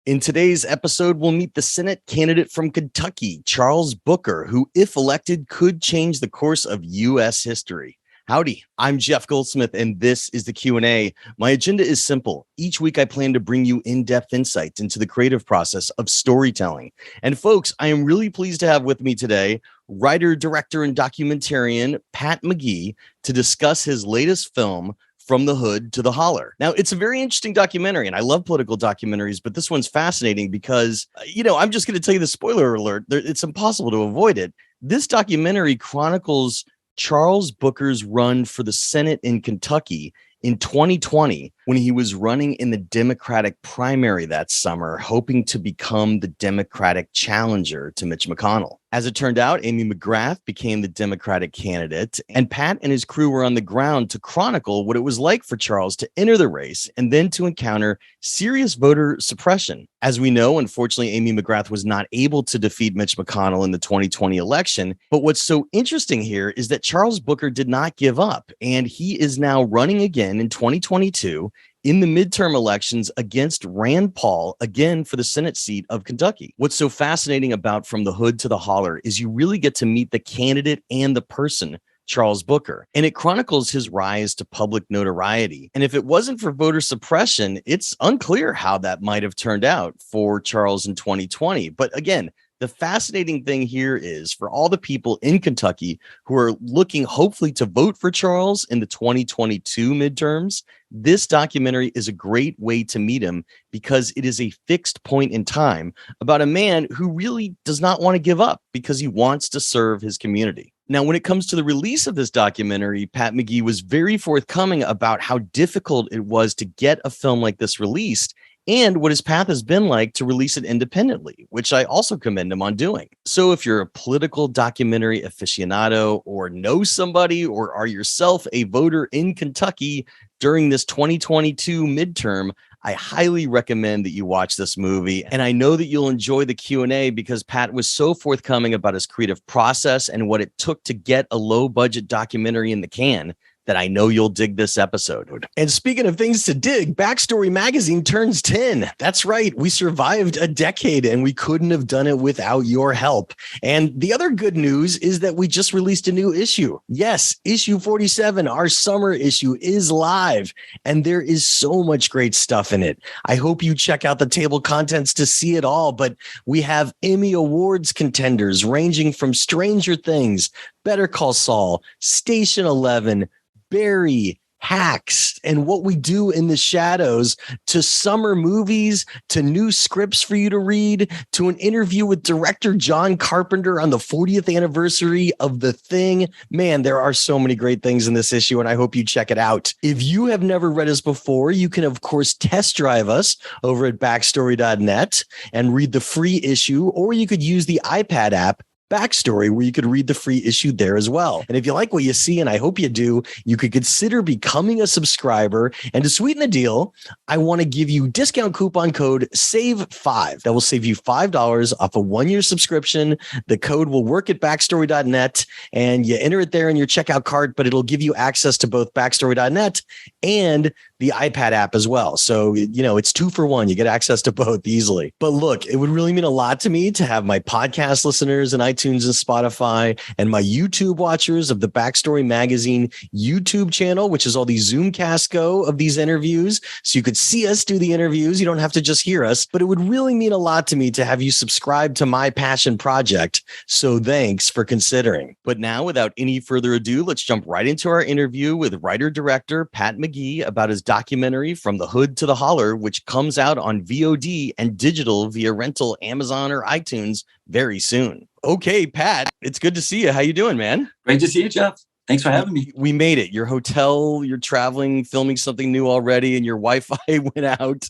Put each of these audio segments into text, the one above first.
In today's episode, we'll meet the Senate candidate from Kentucky, Charles Booker, who, if elected, could change the course of U.S. history. Howdy, I'm Jeff Goldsmith, and this is the Q&A. My agenda is simple. Each week, I plan to bring you in-depth insights into the creative process of storytelling. And folks, I am really pleased to have with me today writer, director, and documentarian Pat McGee to discuss his latest film, From the Hood to the Holler. Now, it's a very interesting documentary, and I love political documentaries, but this one's fascinating because, I'm just going to tell you the spoiler alert. It's impossible to avoid it. This documentary chronicles Charles Booker's run for the Senate in Kentucky in 2020, when he was running in the Democratic primary that summer, hoping to become the Democratic challenger to Mitch McConnell. As it turned out, Amy McGrath became the Democratic candidate, and Pat and his crew were on the ground to chronicle what it was like for Charles to enter the race and then to encounter serious voter suppression. As we know, unfortunately, Amy McGrath was not able to defeat Mitch McConnell in the 2020 election. But what's so interesting here is that Charles Booker did not give up, and he is now running again in 2022 in the midterm elections against Rand Paul, again for the Senate seat of Kentucky. What's so fascinating about From the Hood to the Holler is you really get to meet the candidate and the person, Charles Booker, and it chronicles his rise to public notoriety. And if it wasn't for voter suppression, it's unclear how that might have turned out for Charles in 2020. But again, the fascinating thing here is for all the people in Kentucky who are looking hopefully to vote for Charles in the 2022 midterms, this documentary is a great way to meet him because it is a fixed point in time about a man who really does not want to give up because he wants to serve his community. Now, when it comes to the release of this documentary, Pat McGee was very forthcoming about how difficult it was to get a film like this released and what his path has been like to release it independently, which I also commend him on doing. So if you're a political documentary aficionado or know somebody or are yourself a voter in Kentucky during this 2022 midterm, I highly recommend that you watch this movie. And I know that you'll enjoy the Q&A because Pat was so forthcoming about his creative process and what it took to get a low-budget documentary in the can that I know you'll dig this episode. And speaking of things to dig, Backstory Magazine turns 10. That's right. We survived a decade and we couldn't have done it without your help. And the other good news is that we just released a new issue. Yes, issue 47, our summer issue, is live. And there is so much great stuff in it. I hope you check out the table contents to see it all. But we have Emmy Awards contenders ranging from Stranger Things, Better Call Saul, Station 11, Barry, Hacks, and What We Do in the Shadows, to summer movies, to new scripts for you to read, to an interview with director John Carpenter on the 40th anniversary of The Thing. Man, there are so many great things in this issue, and I hope you check it out. If you have never read us before, you can, of course, test drive us over at backstory.net and read the free issue, or you could use the iPad app Backstory, where you could read the free issue there as well. And if you like what you see, and I hope you do, you could consider becoming a subscriber. And to sweeten the deal, I want to give you discount coupon code SAVE5. That will save you $5 off a 1-year subscription. The code will work at backstory.net, and you enter it there in your checkout cart, but it'll give you access to both backstory.net and the iPad app as well. So, it's 2 for 1. You get access to both easily. But look, it would really mean a lot to me to have my podcast listeners and iTunes and Spotify and my YouTube watchers of the Backstory Magazine YouTube channel, which is all the Zoomcast go of these interviews. So you could see us do the interviews. You don't have to just hear us, but it would really mean a lot to me to have you subscribe to my passion project. So thanks for considering. But now, without any further ado, let's jump right into our interview with writer-director Pat McGee about his documentary From the Hood to the Holler, which comes out on VOD and digital via rental, Amazon, or iTunes very soon. Okay, Pat, it's good to see you. How you doing, man? Great to see you, Jeff. Thanks for having me. We made it. Your hotel, you're traveling, filming something new already, and your Wi-Fi went out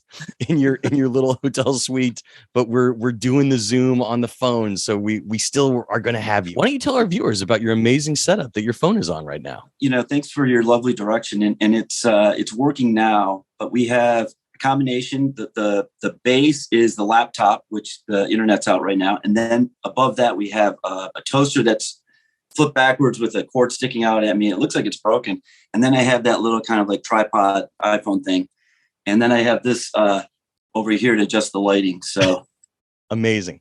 in your little hotel suite. But we're doing the Zoom on the phone, so we still are going to have you. Why don't you tell our viewers about your amazing setup that your phone is on right now? Thanks for your lovely direction, and it's working now. But we have a combination. The base is the laptop, which the internet's out right now, and then above that we have a toaster that's flip backwards with a cord sticking out at me. It looks like it's broken. And then I have that little kind of like tripod iPhone thing. And then I have this over here to adjust the lighting. So amazing.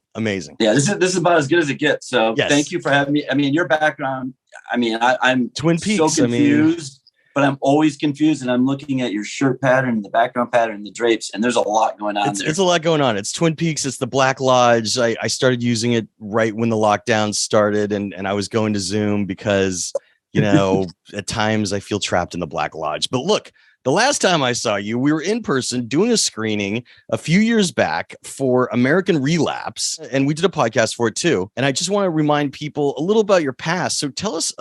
Yeah, this is about as good as it gets. So yes. Thank you for having me. I mean, your background, I mean, I'm Twin Peaks, so confused. But I'm always confused, and I'm looking at your shirt pattern, the background pattern, the drapes, and there's a lot going on there. It's a lot going on. It's Twin Peaks. It's the Black Lodge. I started using it right when the lockdown started, and I was going to Zoom because, at times I feel trapped in the Black Lodge. But look, the last time I saw you, we were in person doing a screening a few years back for American Relapse, and we did a podcast for it too. And I just want to remind people a little about your past. So tell us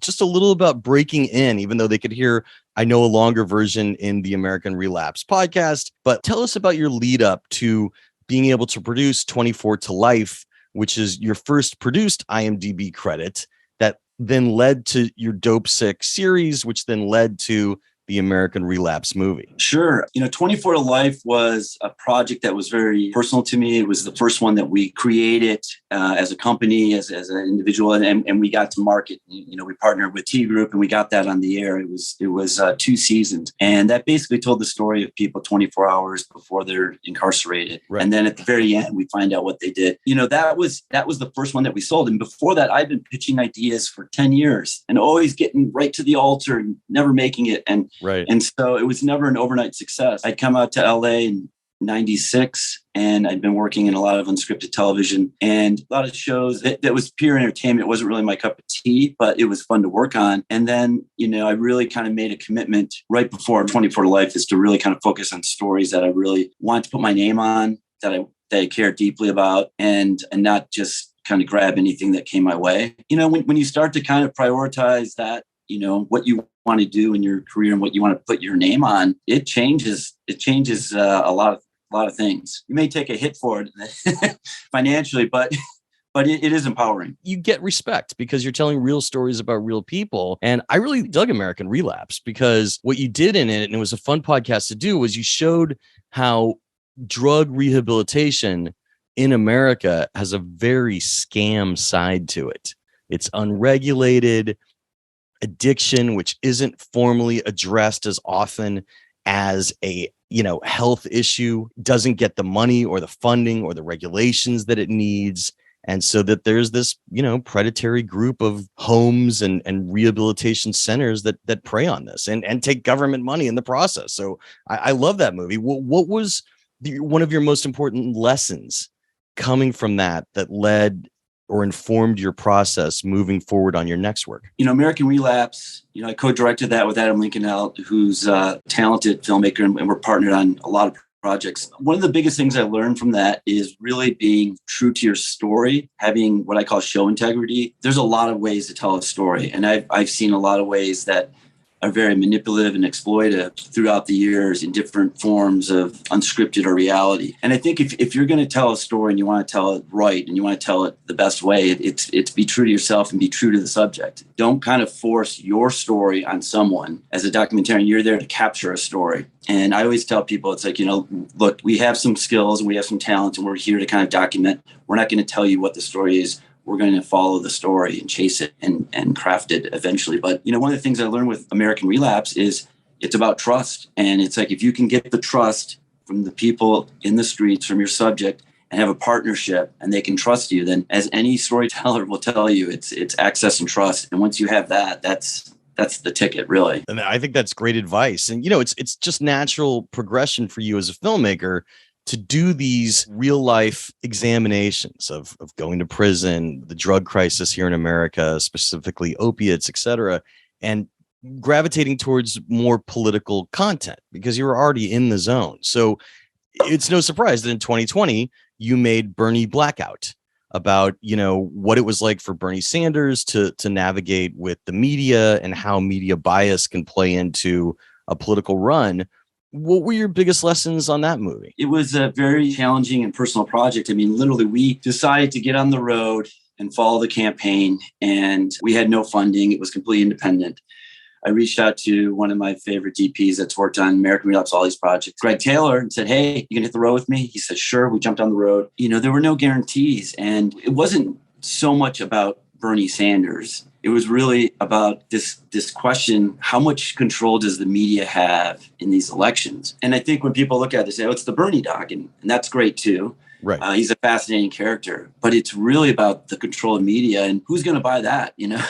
just a little about breaking in, even though they could hear, I know, a longer version in the American Relapse podcast. But tell us about your lead up to being able to produce 24 to Life, which is your first produced IMDb credit that then led to your Dope Sick series, which then led to the American Relapse movie. Sure. 24 to Life was a project that was very personal to me. It was the first one that we created as a company, as an individual, and we got to market. We partnered with T Group and we got that on the air. It was 2 seasons. And that basically told the story of people 24 hours before they're incarcerated. Right. And then at the very end, we find out what they did. That was the first one that we sold. And before that, I've been pitching ideas for 10 years and always getting right to the altar and never making it. Right. And so it was never an overnight success. I'd come out to LA in 96 and I'd been working in a lot of unscripted television and a lot of shows that was pure entertainment. It wasn't really my cup of tea, but it was fun to work on. And then, I really kind of made a commitment right before 24 to Life is to really kind of focus on stories that I really wanted to put my name on, that I care deeply about and not just kind of grab anything that came my way. When you start to kind of prioritize that, what you want to do in your career and what you want to put your name on, it changes a lot of things. You may take a hit for it financially, but it is empowering. You get respect because you're telling real stories about real people. And I really dug American Relapse because what you did in it, and it was a fun podcast to do, was you showed how drug rehabilitation in America has a very scam side to it. It's unregulated. Addiction, which isn't formally addressed as often as a health issue, doesn't get the money or the funding or the regulations that it needs. And so that there's this, predatory group of homes and rehabilitation centers that prey on this and take government money in the process. So I love that movie. What was one of your most important lessons coming from that led or informed your process moving forward on your next work? American Relapse, I co-directed that with Adam Lincolnell, who's a talented filmmaker, and we're partnered on a lot of projects. One of the biggest things I learned from that is really being true to your story, having what I call show integrity. There's a lot of ways to tell a story, and I've seen a lot of ways that are very manipulative and exploitive throughout the years in different forms of unscripted or reality. And I think if you're going to tell a story and you want to tell it right and you want to tell it the best way, it's be true to yourself and be true to the subject. Don't kind of force your story on someone. As a documentarian, you're there to capture a story. And I always tell people, it's like, look, we have some skills and we have some talent and we're here to kind of document. We're not going to tell you what the story is. We're going to follow the story and chase it and craft it eventually. But, one of the things I learned with American Relapse is it's about trust. And it's like, if you can get the trust from the people in the streets, from your subject, and have a partnership and they can trust you, then as any storyteller will tell you, it's access and trust. And once you have that, that's the ticket, really. And I think that's great advice. And, it's just natural progression for you as a filmmaker to do these real life examinations of going to prison, the drug crisis here in America, specifically opiates, et cetera, and gravitating towards more political content because you were already in the zone. So it's no surprise that in 2020, you made Bernie Blackout about, what it was like for Bernie Sanders to navigate with the media and how media bias can play into a political run. What were your biggest lessons on that movie? It was a very challenging and personal project. I mean, literally, we decided to get on the road and follow the campaign, and we had no funding. It was completely independent. I reached out to one of my favorite DPs that's worked on American Relapse, all these projects, Greg Taylor, and said, "Hey, you can hit the road with me?" He said, "Sure." We jumped on the road. There were no guarantees, and it wasn't so much about Bernie Sanders. It was really about this question: how much control does the media have in these elections? And I think when people look at it, they say, "Oh, it's the Bernie dog," and that's great too. Right. He's a fascinating character, but it's really about the control of media and who's going to buy that, you know.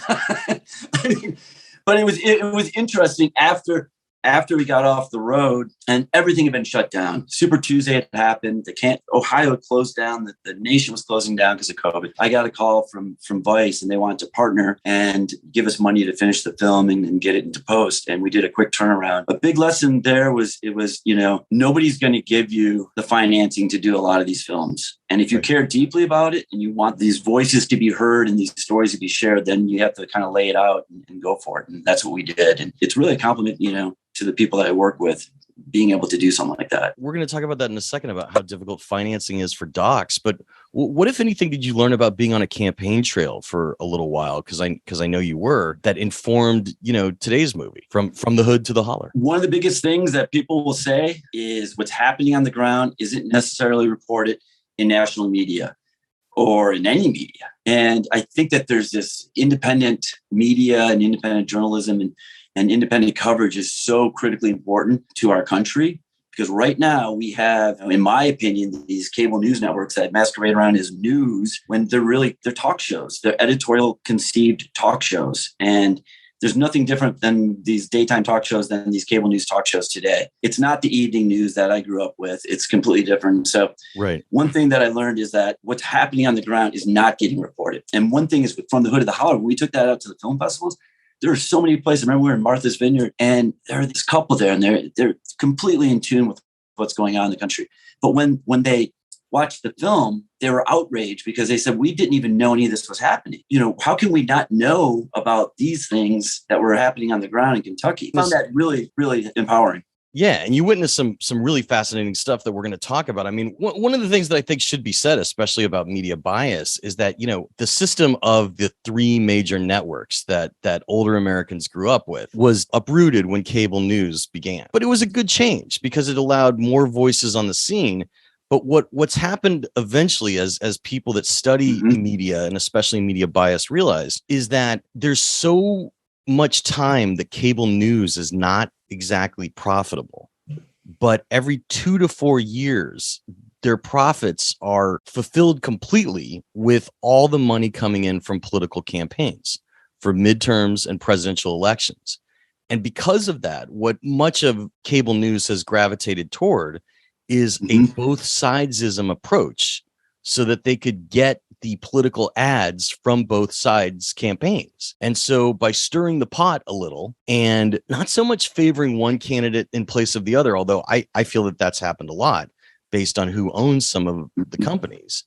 I mean, but it was interesting after we got off the road and everything had been shut down. Super Tuesday had happened. Ohio had closed down. The nation was closing down because of COVID. I got a call from Vice, and they wanted to partner and give us money to finish the film and get it into post. And we did a quick turnaround. A big lesson there was, nobody's going to give you the financing to do a lot of these films. And if you care deeply about it and you want these voices to be heard and these stories to be shared, then you have to kind of lay it out and go for it. And that's what we did. And it's really a compliment, to the people that I work with, being able to do something like that. We're going to talk about that in a second, about how difficult financing is for docs. But what, if anything, did you learn about being on a campaign trail for a little while? Because I know you were, that informed, today's movie, from the hood to the holler. One of the biggest things that people will say is what's happening on the ground isn't necessarily reported in national media or in any media. And I think that there's this independent media and independent journalism and independent coverage is so critically important to our country, because right now we have, in my opinion, these cable news networks that masquerade around as news when they're talk shows. They're editorial conceived talk shows. And there's nothing different than these daytime talk shows than these cable news talk shows today. It's not the evening news that I grew up with. It's completely different. So one thing that I learned is that what's happening on the ground is not getting reported. And one thing is, from the hood of the holler, when we took that out to the film festivals, there are so many places. I remember we were in Martha's Vineyard, and there are this couple there, and they're completely in tune with what's going on in the country. But when they watched the film, they were outraged because they said, we didn't even know any of this was happening. How can we not know about these things that were happening on the ground in Kentucky? I found that really, really empowering. Yeah, and you witnessed some really fascinating stuff that we're going to talk about. I mean, one of the things that I think should be said, especially about media bias, is that, the system of the three major networks that older Americans grew up with was uprooted when cable news began. But it was a good change because it allowed more voices on the scene. But what's happened eventually, as people that study media and especially media bias realize, is that there's so much time that cable news is not exactly profitable, but every 2 to 4 years, their profits are fulfilled completely with all the money coming in from political campaigns for midterms and presidential elections. And because of that, what much of cable news has gravitated toward is a both sidesism approach, so that they could get the political ads from both sides' campaigns. And so by stirring the pot a little and not so much favoring one candidate in place of the other, although I feel that that's happened a lot based on who owns some of the companies,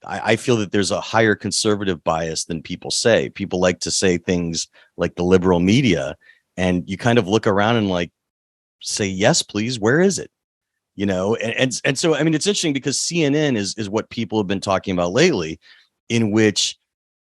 I feel that there's a higher conservative bias than people say. People like to say things like the liberal media, and you kind of look around and say, yes, please, where is it? And so, I mean, it's interesting because CNN is what people have been talking about lately, in which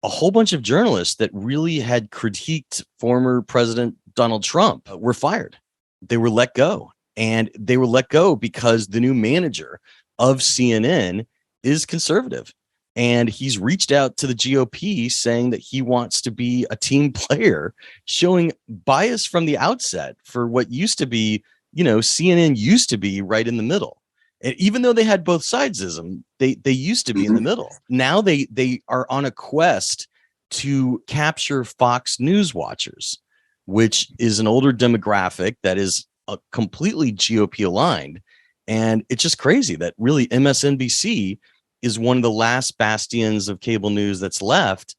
a whole bunch of journalists that really had critiqued former President Donald Trump were fired. They were let go, and they were let go because the new manager of CNN is conservative, and he's reached out to the GOP saying that he wants to be a team player, showing bias from the outset for what used to be, CNN used to be right in the middle. And even though they had both sidesism, they used to be in the middle. Now they are on a quest to capture Fox News watchers, which is an older demographic that is completely GOP aligned. And it's just crazy that really MSNBC is one of the last bastions of cable news that's left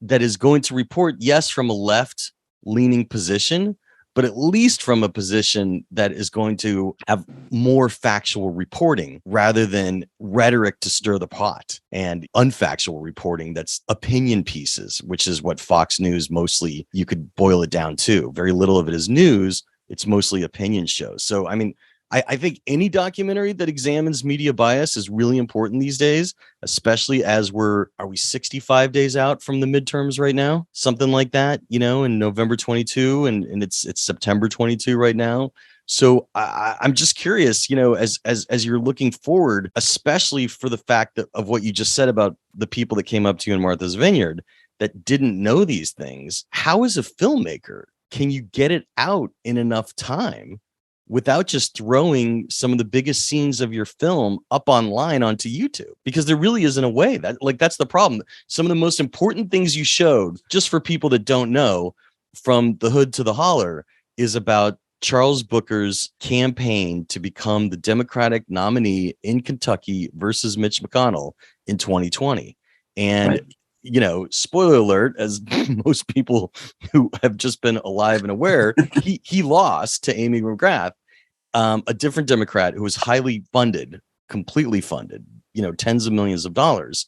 that is going to report, yes, from a left leaning position, but at least from a position that is going to have more factual reporting rather than rhetoric to stir the pot and unfactual reporting that's opinion pieces, which is what Fox News mostly, you could boil it down to. Very little of it is news. It's mostly opinion shows. So, I mean, I think any documentary that examines media bias is really important these days, especially as are we 65 days out from the midterms right now? Something like that, in November 22, and it's September 22 right now. So I'm just curious, as you're looking forward, especially for the fact of what you just said about the people that came up to you in Martha's Vineyard that didn't know these things. How, as a filmmaker, can you get it out in enough time without just throwing some of the biggest scenes of your film up online onto YouTube? Because there really isn't a way. That's the problem. Some of the most important things you showed, just for people that don't know, from the hood to the holler, is about Charles Booker's campaign to become the Democratic nominee in Kentucky versus Mitch McConnell in 2020. And Right. you know, spoiler alert, as most people who have just been alive and aware, he lost to Amy McGrath, a different Democrat who was highly funded, completely funded, you know, tens of millions of dollars.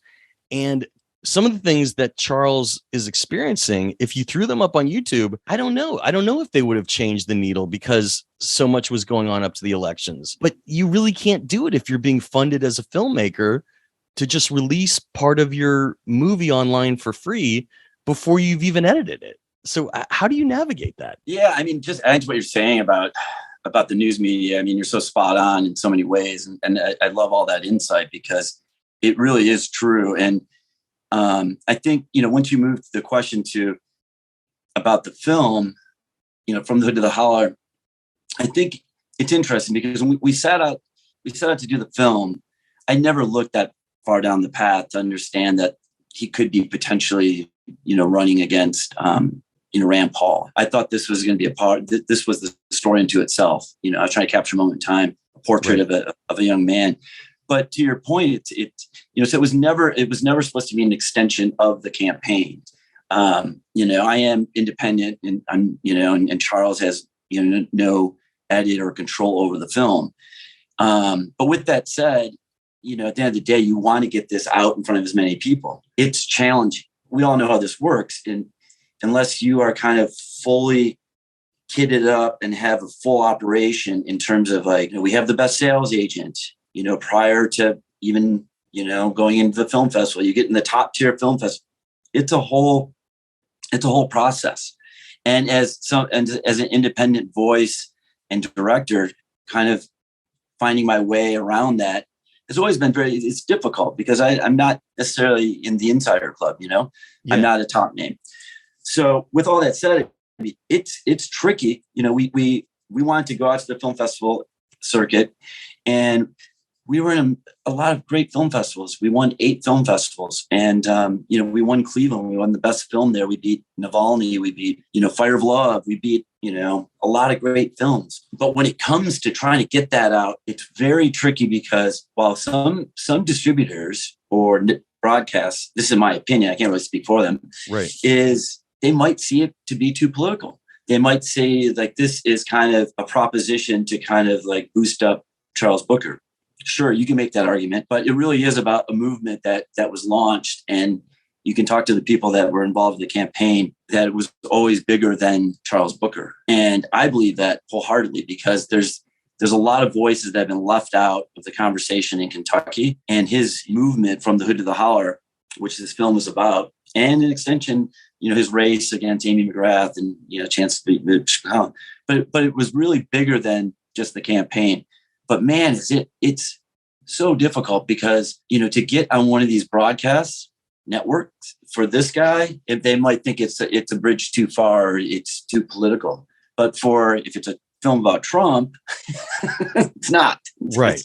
And some of the things that Charles is experiencing, if you threw them up on YouTube, I don't know if they would have changed the needle, because so much was going on up to the elections. But you really can't do it if you're being funded as a filmmaker to just release part of your movie online for free before you've even edited it. So how do you navigate that? Yeah, I mean, just adding to what you're saying about the news media. I mean, you're so spot on in so many ways. And I love all that insight, because it really is true. And I think, you know, once you move the question to about the film, you know, from the hood to the holler, I think it's interesting, because when we set out to do the film, I never looked that far down the path to understand that he could be potentially, you know, running against, you know, Rand Paul. I thought this was going to be a part. This was the story into itself. You know, I was trying to capture a moment in time, a portrait of a young man. But to your point, you know, so it was never supposed to be an extension of the campaign. You know, I am independent, and I'm, you know, and Charles has, you know, no edit or control over the film. But with that said, you know, at the end of the day, you want to get this out in front of as many people. It's challenging. We all know how this works. And unless you are kind of fully kitted up and have a full operation in terms of, like, you know, we have the best sales agent, you know, prior to even, you know, going into the film festival, you get in the top tier film festival. It's a whole process. And as an independent voice and director, kind of finding my way around that, it's always been it's difficult, because I'm not necessarily in the insider club, you know. Yeah. I'm not a top name. So with all that said, I mean, it's tricky. You know, we wanted to go out to the film festival circuit, and we were in a lot of great film festivals. We won 8 film festivals, and you know, we won Cleveland. We won the best film there. We beat Navalny. We beat, you know, Fire of Love. We beat, you know, a lot of great films. But when it comes to trying to get that out, it's very tricky, because while some distributors or broadcasts, this is my opinion, I can't really speak for them, right, is they might see it to be too political. They might say, like, this is kind of a proposition to kind of like boost up Charles Booker. Sure, you can make that argument, but it really is about a movement that was launched, and you can talk to the people that were involved in the campaign, that it was always bigger than Charles Booker. And I believe that wholeheartedly, because there's a lot of voices that have been left out of the conversation in Kentucky, and his movement from the hood to the holler, which this film is about, and an extension, you know, his race against Amy McGrath and, you know, chance to beat Mitch McConnell. But it was really bigger than just the campaign. But man, it's so difficult, because, you know, to get on one of these broadcast networks for this guy, if they might think it's a bridge too far, or it's too political. But if it's a film about Trump, it's not. Right.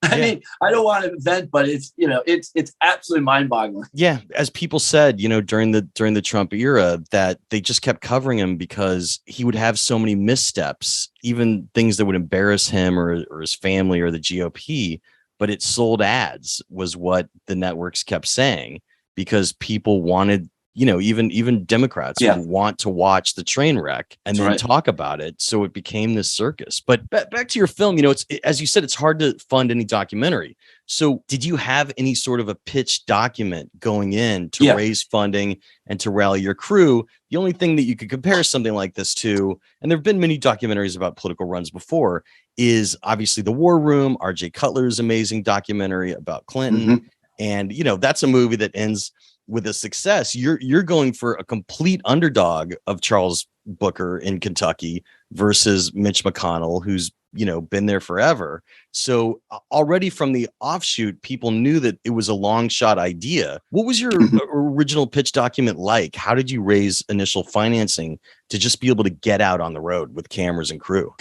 I mean, I don't want to vent, but it's, you know, it's absolutely mind-boggling. Yeah, as people said, you know, during the Trump era, that they just kept covering him because he would have so many missteps, even things that would embarrass him or his family or the GOP. But it sold ads, was what the networks kept saying, because people wanted, you know, even Democrats would want to watch the train wreck and then talk about it. So it became this circus. But back to your film, you know, as you said, it's hard to fund any documentary. So did you have any sort of a pitch document going in to raise funding and to rally your crew? The only thing that you could compare something like this to, and there have been many documentaries about political runs before, is obviously The War Room, R.J. Cutler's amazing documentary about Clinton. Mm-hmm. And, you know, that's a movie that ends with a success. You're going for a complete underdog of Charles Booker in Kentucky versus Mitch McConnell, who's been there forever. So already from the offshoot, people knew that it was a long shot idea. What was your original pitch document like? How did you raise initial financing to just be able to get out on the road with cameras and crew?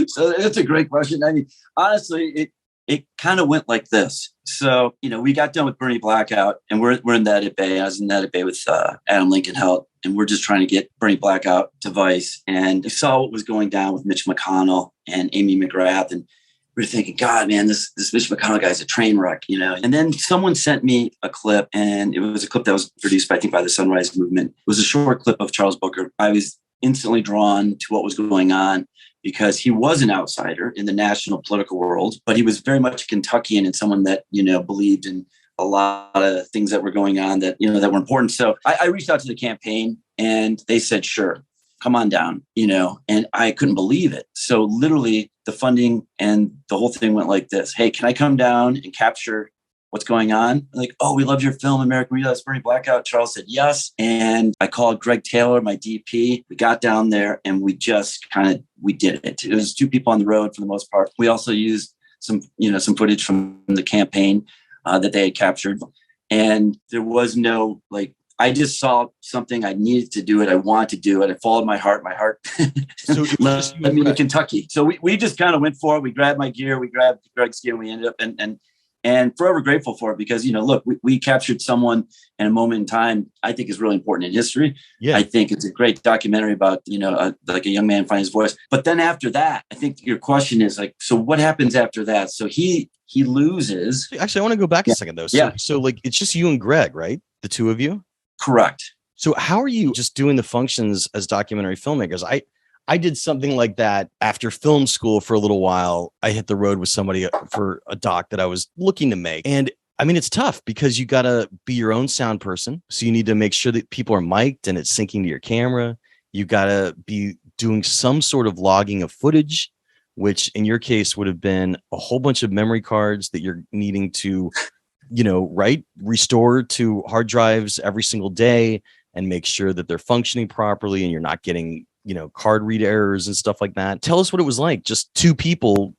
So that's a great question. I mean, honestly, it kind of went like this. So, we got done with Bernie Blackout, and we're in that at Bay. I was in that at Bay with Adam Lincoln Helt, and we're just trying to get Bernie Blackout to Vice. And we saw what was going down with Mitch McConnell and Amy McGrath, and we were thinking, God, man, this Mitch McConnell guy's a train wreck, And then someone sent me a clip, and it was a clip that was produced, I think, by the Sunrise Movement. It was a short clip of Charles Booker. I was instantly drawn to what was going on, because he was an outsider in the national political world, but he was very much a Kentuckian and someone that, believed in a lot of things that were going on that, that were important. So I reached out to the campaign, and they said, sure, come on down, and I couldn't believe it. So literally the funding and the whole thing went like this. Hey, can I come down and capture what's going on? Like, oh, we love your film, American Realize Bernie Blackout. Charles said yes. And I called Greg Taylor, my DP. We got down there, and we just we did it. It was two people on the road for the most part. We also used some footage from the campaign that they had captured. And there was no, I just saw something. I needed to do it. I wanted to do it. I followed my heart. My heart so led me to Kentucky. So we just kind of went for it. We grabbed my gear. We grabbed Greg's gear. We ended up and forever grateful for it, because, look, we captured someone in a moment in time I think is really important in history. Yeah. I think it's a great documentary about, like a young man finding his voice. But then after that, I think your question is so what happens after that? So he loses. Actually, I want to go back a second though. So it's just you and Greg, right? The two of you? Correct. So how are you just doing the functions as documentary filmmakers? I did something like that after film school for a little while. I hit the road with somebody for a doc that I was looking to make. And I mean, it's tough because you got to be your own sound person. So you need to make sure that people are mic'd and it's syncing to your camera. You got to be doing some sort of logging of footage, which in your case would have been a whole bunch of memory cards that you're needing to, restore to hard drives every single day and make sure that they're functioning properly and you're not getting card read errors and stuff like that. Tell us what it was like, just two people,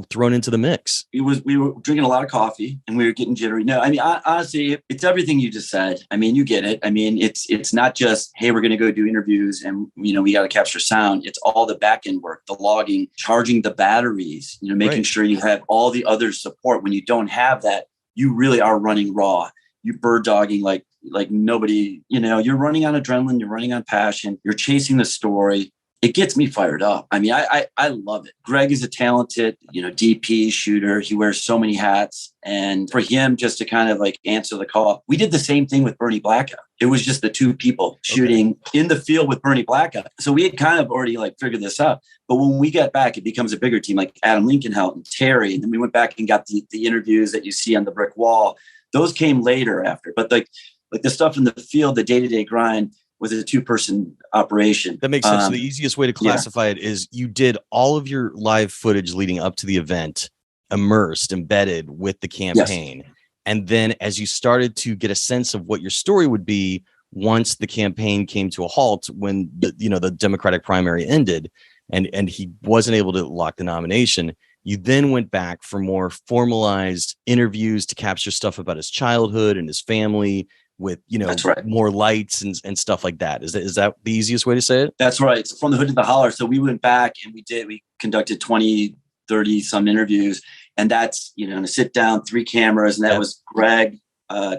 thrown into the mix. We were drinking a lot of coffee and we were getting jittery. No, I mean, honestly, it's everything you just said. I mean, you get it. I mean, it's not just, hey, we're going to go do interviews and, we got to capture sound. It's all the back end work, the logging, charging the batteries, making sure you have all the other support. When you don't have that, you really are running raw. You bird dogging like nobody, you're running on adrenaline, you're running on passion, you're chasing the story. It gets me fired up. I mean, I love it. Greg is a talented, DP shooter. He wears so many hats. And for him just to kind of answer the call, we did the same thing with Bernie Blackout. It was just the two people shooting in the field with Bernie Blackout. So we had kind of already figured this out. But when we get back, it becomes a bigger team, like Adam Lincoln Helt and Terry. And then we went back and got the interviews that you see on the brick wall. Those came later after. But like the stuff in the field, the day-to-day grind was a two-person operation. That makes sense. So the easiest way to classify it is you did all of your live footage leading up to the event, embedded with the campaign. Yes. And then as you started to get a sense of what your story would be once the campaign came to a halt, when the Democratic primary ended and he wasn't able to lock the nomination, you then went back for more formalized interviews to capture stuff about his childhood and his family with, That's right. more lights and stuff like that. Is that the easiest way to say it? That's right. It's from the hood to the holler. So we went back and we conducted 20, 30 some interviews, and that's, to sit down, 3 cameras. And that was Greg,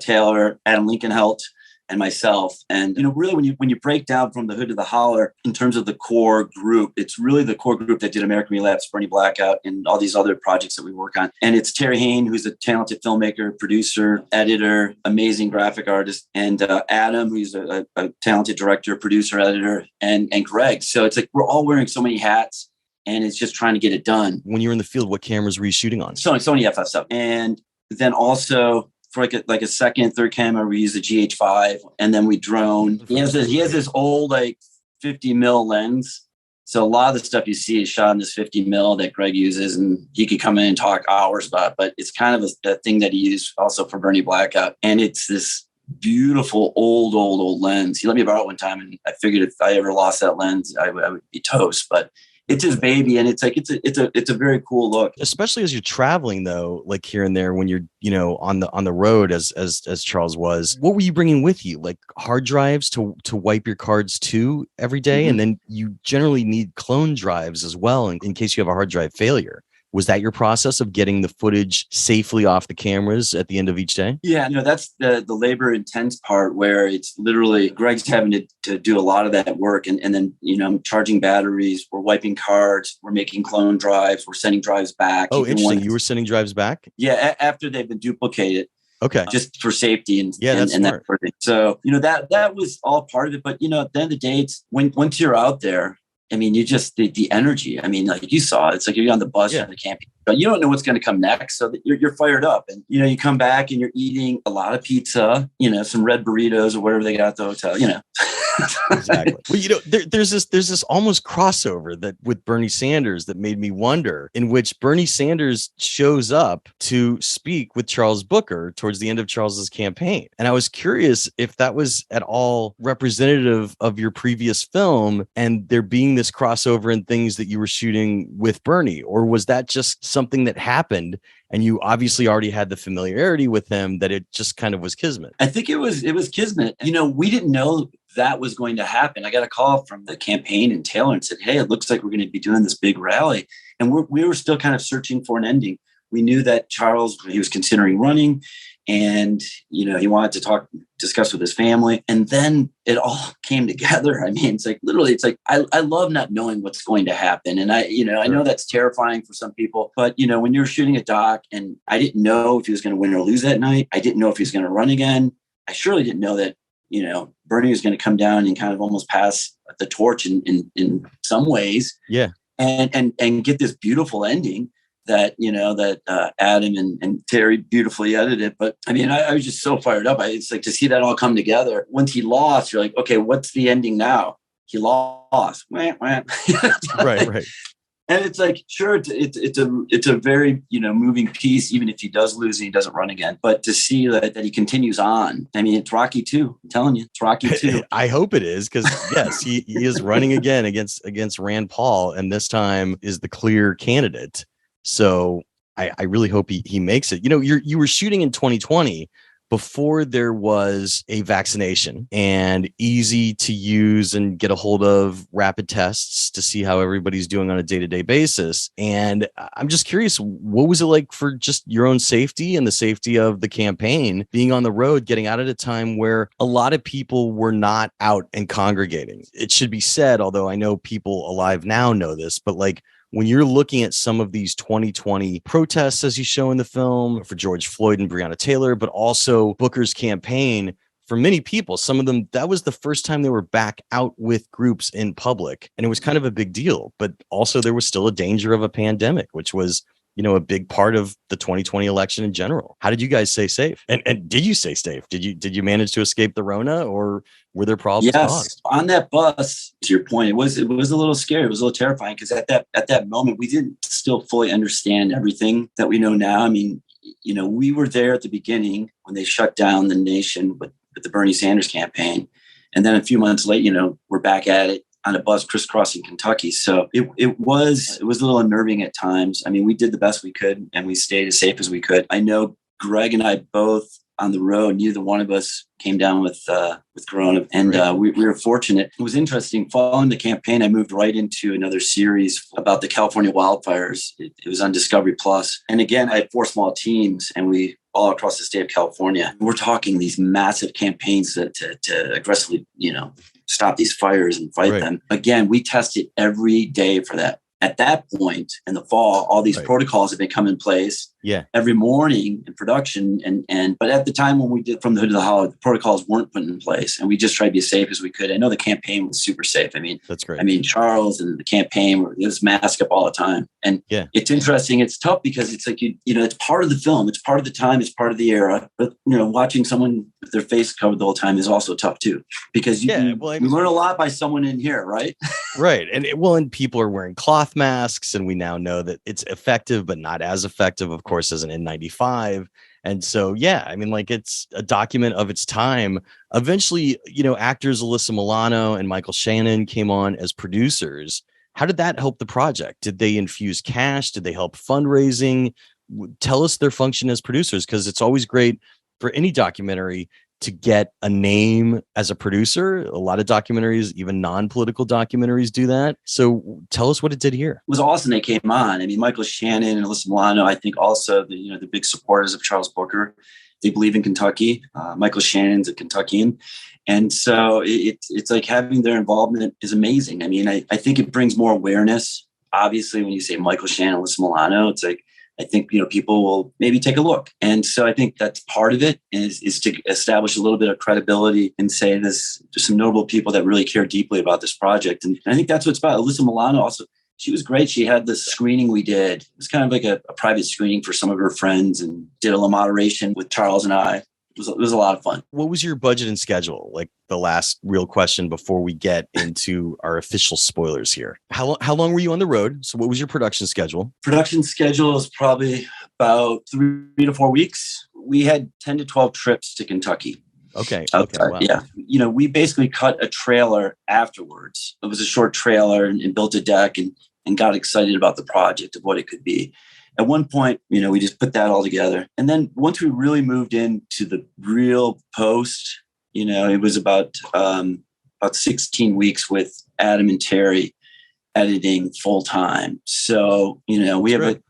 Taylor, Adam Lincoln Helt, and myself. And, really when you break down from the hood to the holler in terms of the core group, it's really the core group that did American Relapse, Bernie Blackout, and all these other projects that we work on. And it's Terry Hain, who's a talented filmmaker, producer, editor, amazing graphic artist, and Adam, who's a talented director, producer, editor, and Greg. So it's we're all wearing so many hats, and it's just trying to get it done. When you were in the field, what cameras were you shooting on? Sony FF7. And then also for a second, third camera, we use a GH5, and then we drone. He has this old 50 mil lens. So a lot of the stuff you see is shot in this 50 mil that Greg uses, and he could come in and talk hours about it, but it's kind of a thing that he used also for Bernie Blackout. And it's this beautiful old lens. He let me borrow it one time, and I figured if I ever lost that lens, I would be toast. But it's his baby, and it's like it's a very cool look. Especially as you're traveling though, like here and there when you're, on the road as Charles was. What were you bringing with you? Like hard drives to wipe your cards to every day? Mm-hmm. And then you generally need clone drives as well in case you have a hard drive failure. Was that your process of getting the footage safely off the cameras at the end of each day? Yeah, that's the labor intense part where it's literally Greg's having to do a lot of that work. And then, I'm charging batteries, we're wiping cards, we're making clone drives, we're sending drives back. Oh, interesting. You were sending drives back? Yeah, after they've been duplicated. Okay. Just for safety and that's and smart. that sort of thing. So, that was all part of it. But, at the end of the day, it's once you're out there, I mean, you just the energy. I mean, like you saw, it's like you're on the bus on the camping, but you don't know what's going to come next. So that you're fired up, and you come back and you're eating a lot of pizza, some red burritos or whatever they got at the hotel. Exactly. Well, there's this almost crossover that with Bernie Sanders that made me wonder, in which Bernie Sanders shows up to speak with Charles Booker towards the end of Charles's campaign. And I was curious if that was at all representative of your previous film and there being this crossover in things that you were shooting with Bernie, or was that just something that happened and you obviously already had the familiarity with him that it just kind of was kismet? I think it was kismet. We didn't know that was going to happen. I got a call from the campaign in Taylor and said, "Hey, it looks like we're going to be doing this big rally." And we were still kind of searching for an ending. We knew that Charles, he was considering running, and he wanted to discuss with his family. And then it all came together. I mean, it's like literally, I love not knowing what's going to happen. And I know that's terrifying for some people, but when you're shooting a doc, and I didn't know if he was going to win or lose that night. I didn't know if he was going to run again. I surely didn't know that Bernie was going to come down and kind of almost pass the torch in some ways. Yeah. And get this beautiful ending that, Adam and Terry beautifully edited. But I mean, I was just so fired up. It's like to see that all come together. Once he lost, you're like, okay, what's the ending now? He lost. Right. And it's like, sure, it's a very, moving piece, even if he does lose and he doesn't run again. But to see that he continues on, I mean, it's Rocky 2. I'm telling you, it's Rocky 2. I hope it is, because yes, he is running again against Rand Paul, and this time is the clear candidate. So I really hope he makes it. You were shooting in 2020 before there was a vaccination and easy to use and get a hold of rapid tests to see how everybody's doing on a day-to-day basis. And I'm just curious, what was it like for just your own safety and the safety of the campaign, being on the road, getting out at a time where a lot of people were not out and congregating? It should be said, although I know people alive now know this, but like, when you're looking at some of these 2020 protests, as you show in the film, for George Floyd and Breonna Taylor, but also Booker's campaign, for many people, some of them, that was the first time they were back out with groups in public. And it was kind of a big deal. But also there was still a danger of a pandemic, which was, a big part of the 2020 election in general. How did you guys stay safe? And did you stay safe? Did you manage to escape the Rona, or were there problems caused? On that bus, to your point, it was a little scary. It was a little terrifying, because at that moment, we didn't still fully understand everything that we know now. I mean, we were there at the beginning when they shut down the nation with the Bernie Sanders campaign. And then a few months later, we're back at it on a bus crisscrossing Kentucky. So it was a little unnerving at times. I mean, we did the best we could, and we stayed as safe as we could. I know Greg and I both on the road, neither one of us came down with Corona, and we were fortunate. It was interesting. Following the campaign, I moved right into another series about the California wildfires. It was on Discovery Plus. And again, I had 4 small teams, and we all across the state of California. We're talking these massive campaigns to aggressively, stop these fires and fight them. Again, we tested every day for that. At that point in the fall, all these protocols have been come in place. Yeah. Every morning in production. But at the time when we did From the Hood to the Holler, the protocols weren't put in place, and we just tried to be as safe as we could. I know the campaign was super safe. I mean, that's great. I mean, Charles and the campaign were just mask up all the time. And it's interesting. It's tough because it's like, it's part of the film. It's part of the time. It's part of the era. But, watching someone with their face covered the whole time is also tough too, because you learn a lot by someone in here, right? Right. And people are wearing cloth masks, and we now know that it's effective, but not as effective, of course, as an N95. And so, I mean, like, it's a document of its time. Eventually, actors Alyssa Milano and Michael Shannon came on as producers. How did that help the project? Did they infuse cash? Did they help fundraising? Tell us their function as producers, because it's always great for any documentary to get a name as a producer. A lot of documentaries, even non-political documentaries, do that. So tell us what it did here. It was awesome they came on. I mean, Michael Shannon and Alyssa Milano, I think also the big supporters of Charles Booker. They believe in Kentucky. Michael Shannon's a Kentuckian. And so it's like having their involvement is amazing. I mean, I think it brings more awareness. Obviously, when you say Michael Shannon, Alyssa Milano, it's like, I think, people will maybe take a look. And so I think that's part of it is to establish a little bit of credibility and say there's some notable people that really care deeply about this project. And I think that's what it's about. Alyssa Milano also, she was great. She had this screening we did. It was kind of like a private screening for some of her friends, and did a little moderation with Charles and I. It was a lot of fun. What was your budget and schedule? Like the last real question before we get into our official spoilers here. How long were you on the road? So what was your production schedule? Production schedule is probably about 3 to 4 weeks. We had 10 to 12 trips to Kentucky. Okay. Wow. Yeah. We basically cut a trailer afterwards. It was a short trailer and built a deck and got excited about the project of what it could be. At one point, we just put that all together. And then once we really moved into the real post, it was about 16 weeks with Adam and Terry editing full time. So, we have a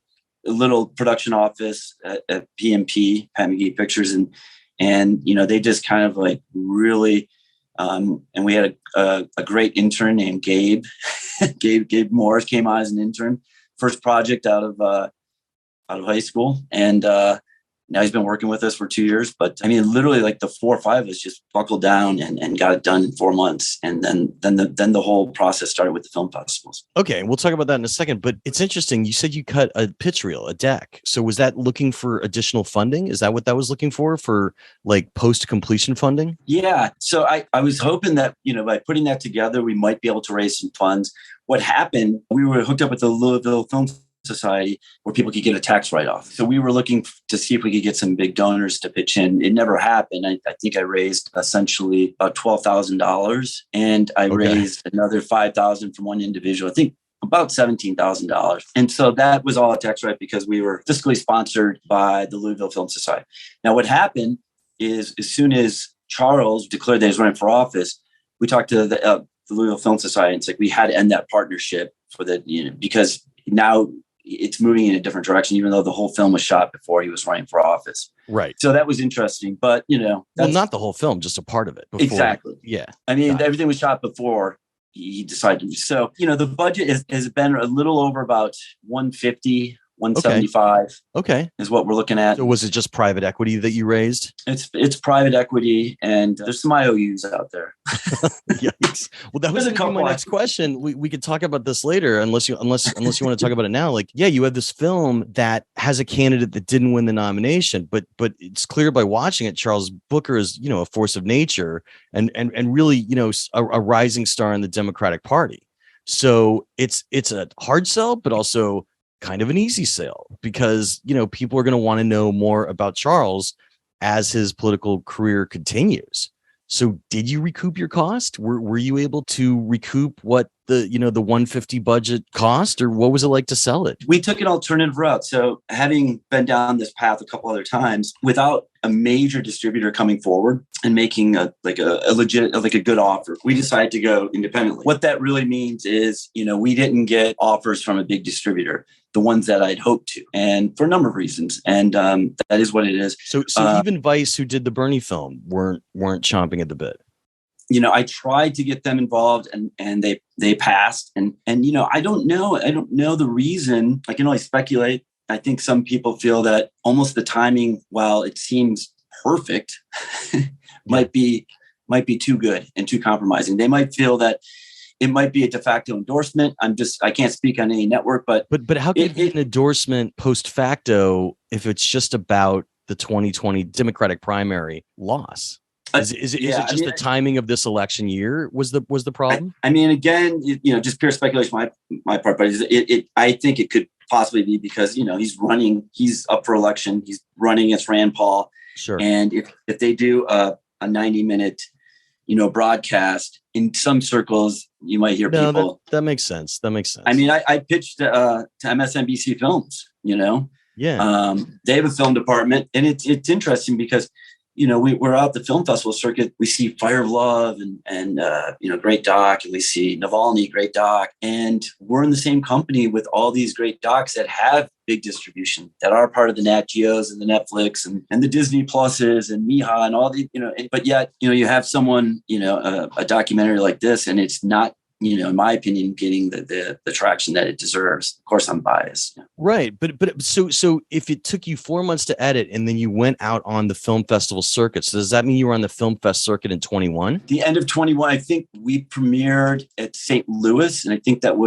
little production office at PMP, Pat McGee Pictures. And they just kind of like really, and we had a great intern named Gabe. Gabe Morris came on as an intern, first project out of high school. And now he's been working with us for 2 years. But I mean, literally like the 4 or 5 of us just buckled down and got it done in 4 months. And then the whole process started with the film festivals. Okay. We'll talk about that in a second. But it's interesting. You said you cut a pitch reel, a deck. So was that looking for additional funding? Is that what that was looking for like post-completion funding? Yeah. So I was hoping that, by putting that together, we might be able to raise some funds. What happened, we were hooked up with the Louisville Film Society where people could get a tax write-off. So we were looking to see if we could get some big donors to pitch in. It never happened. I think I raised essentially about $12,000, and I raised another $5,000 from one individual. I think about $17,000. And so that was all a tax write because we were fiscally sponsored by the Louisville Film Society. Now, what happened is as soon as Charles declared that he was running for office, we talked to the Louisville Film Society, and it's like we had to end that partnership for because now it's moving in a different direction, even though the whole film was shot before he was running for office. Right. So that was interesting, but well, not the whole film, just a part of it. Before, exactly. Yeah. I mean, everything was shot before he decided to. So, the budget has been a little over about 150, 175. Okay. Is what we're looking at. So was it just private equity that you raised? It's private equity, and there's some IOUs out there. Yikes. Well, that was my next question. We could talk about this later, unless you want to talk about it now. Like, yeah, you have this film that has a candidate that didn't win the nomination, but it's clear by watching it, Charles Booker is, a force of nature and really, a rising star in the Democratic Party. So it's a hard sell, but also kind of an easy sale because, people are going to want to know more about Charles as his political career continues. So did you recoup your cost? Were you able to recoup what the 150 budget cost, or what was it like to sell it? We took an alternative route. So having been down this path a couple other times without a major distributor coming forward and making a legit, a good offer, we decided to go independently. What that really means is, we didn't get offers from a big distributor, the ones that I'd hoped to, and for a number of reasons. And that is what it is. So even Vice, who did the Bernie film, weren't chomping at the bit. I tried to get them involved and they passed. And I don't know the reason. I can only speculate. I think some people feel that almost the timing, while it seems perfect, might be too good and too compromising. They might feel that it might be a de facto endorsement. I can't speak on any network, but how can it be an endorsement post facto if it's just about the 2020 Democratic primary loss? Is it just the timing of this election year was the problem? I mean, again, just pure speculation on my part, but I think it could possibly be because, he's up for election. He's running against Rand Paul. Sure. And if they do a 90-minute, broadcast, in some circles, you might hear people. That makes sense. That makes sense. I mean, I pitched to MSNBC Films, Yeah. They have a film department, and it's interesting because, we're out the film festival circuit. We see Fire of Love and great doc, and we see Navalny, great doc. And we're in the same company with all these great docs that have big distribution, that are part of the Nat Geos and the Netflix and the Disney Pluses and Miha and all the, but yet, you have someone, a documentary like this, and it's not, in my opinion, getting the traction that it deserves. Of course, I'm biased. Right. But so if it took you 4 months to edit and then you went out on the film festival circuit, so does that mean you were on the film fest circuit in 21? The end of 21, I think we premiered at St. Louis, and I think that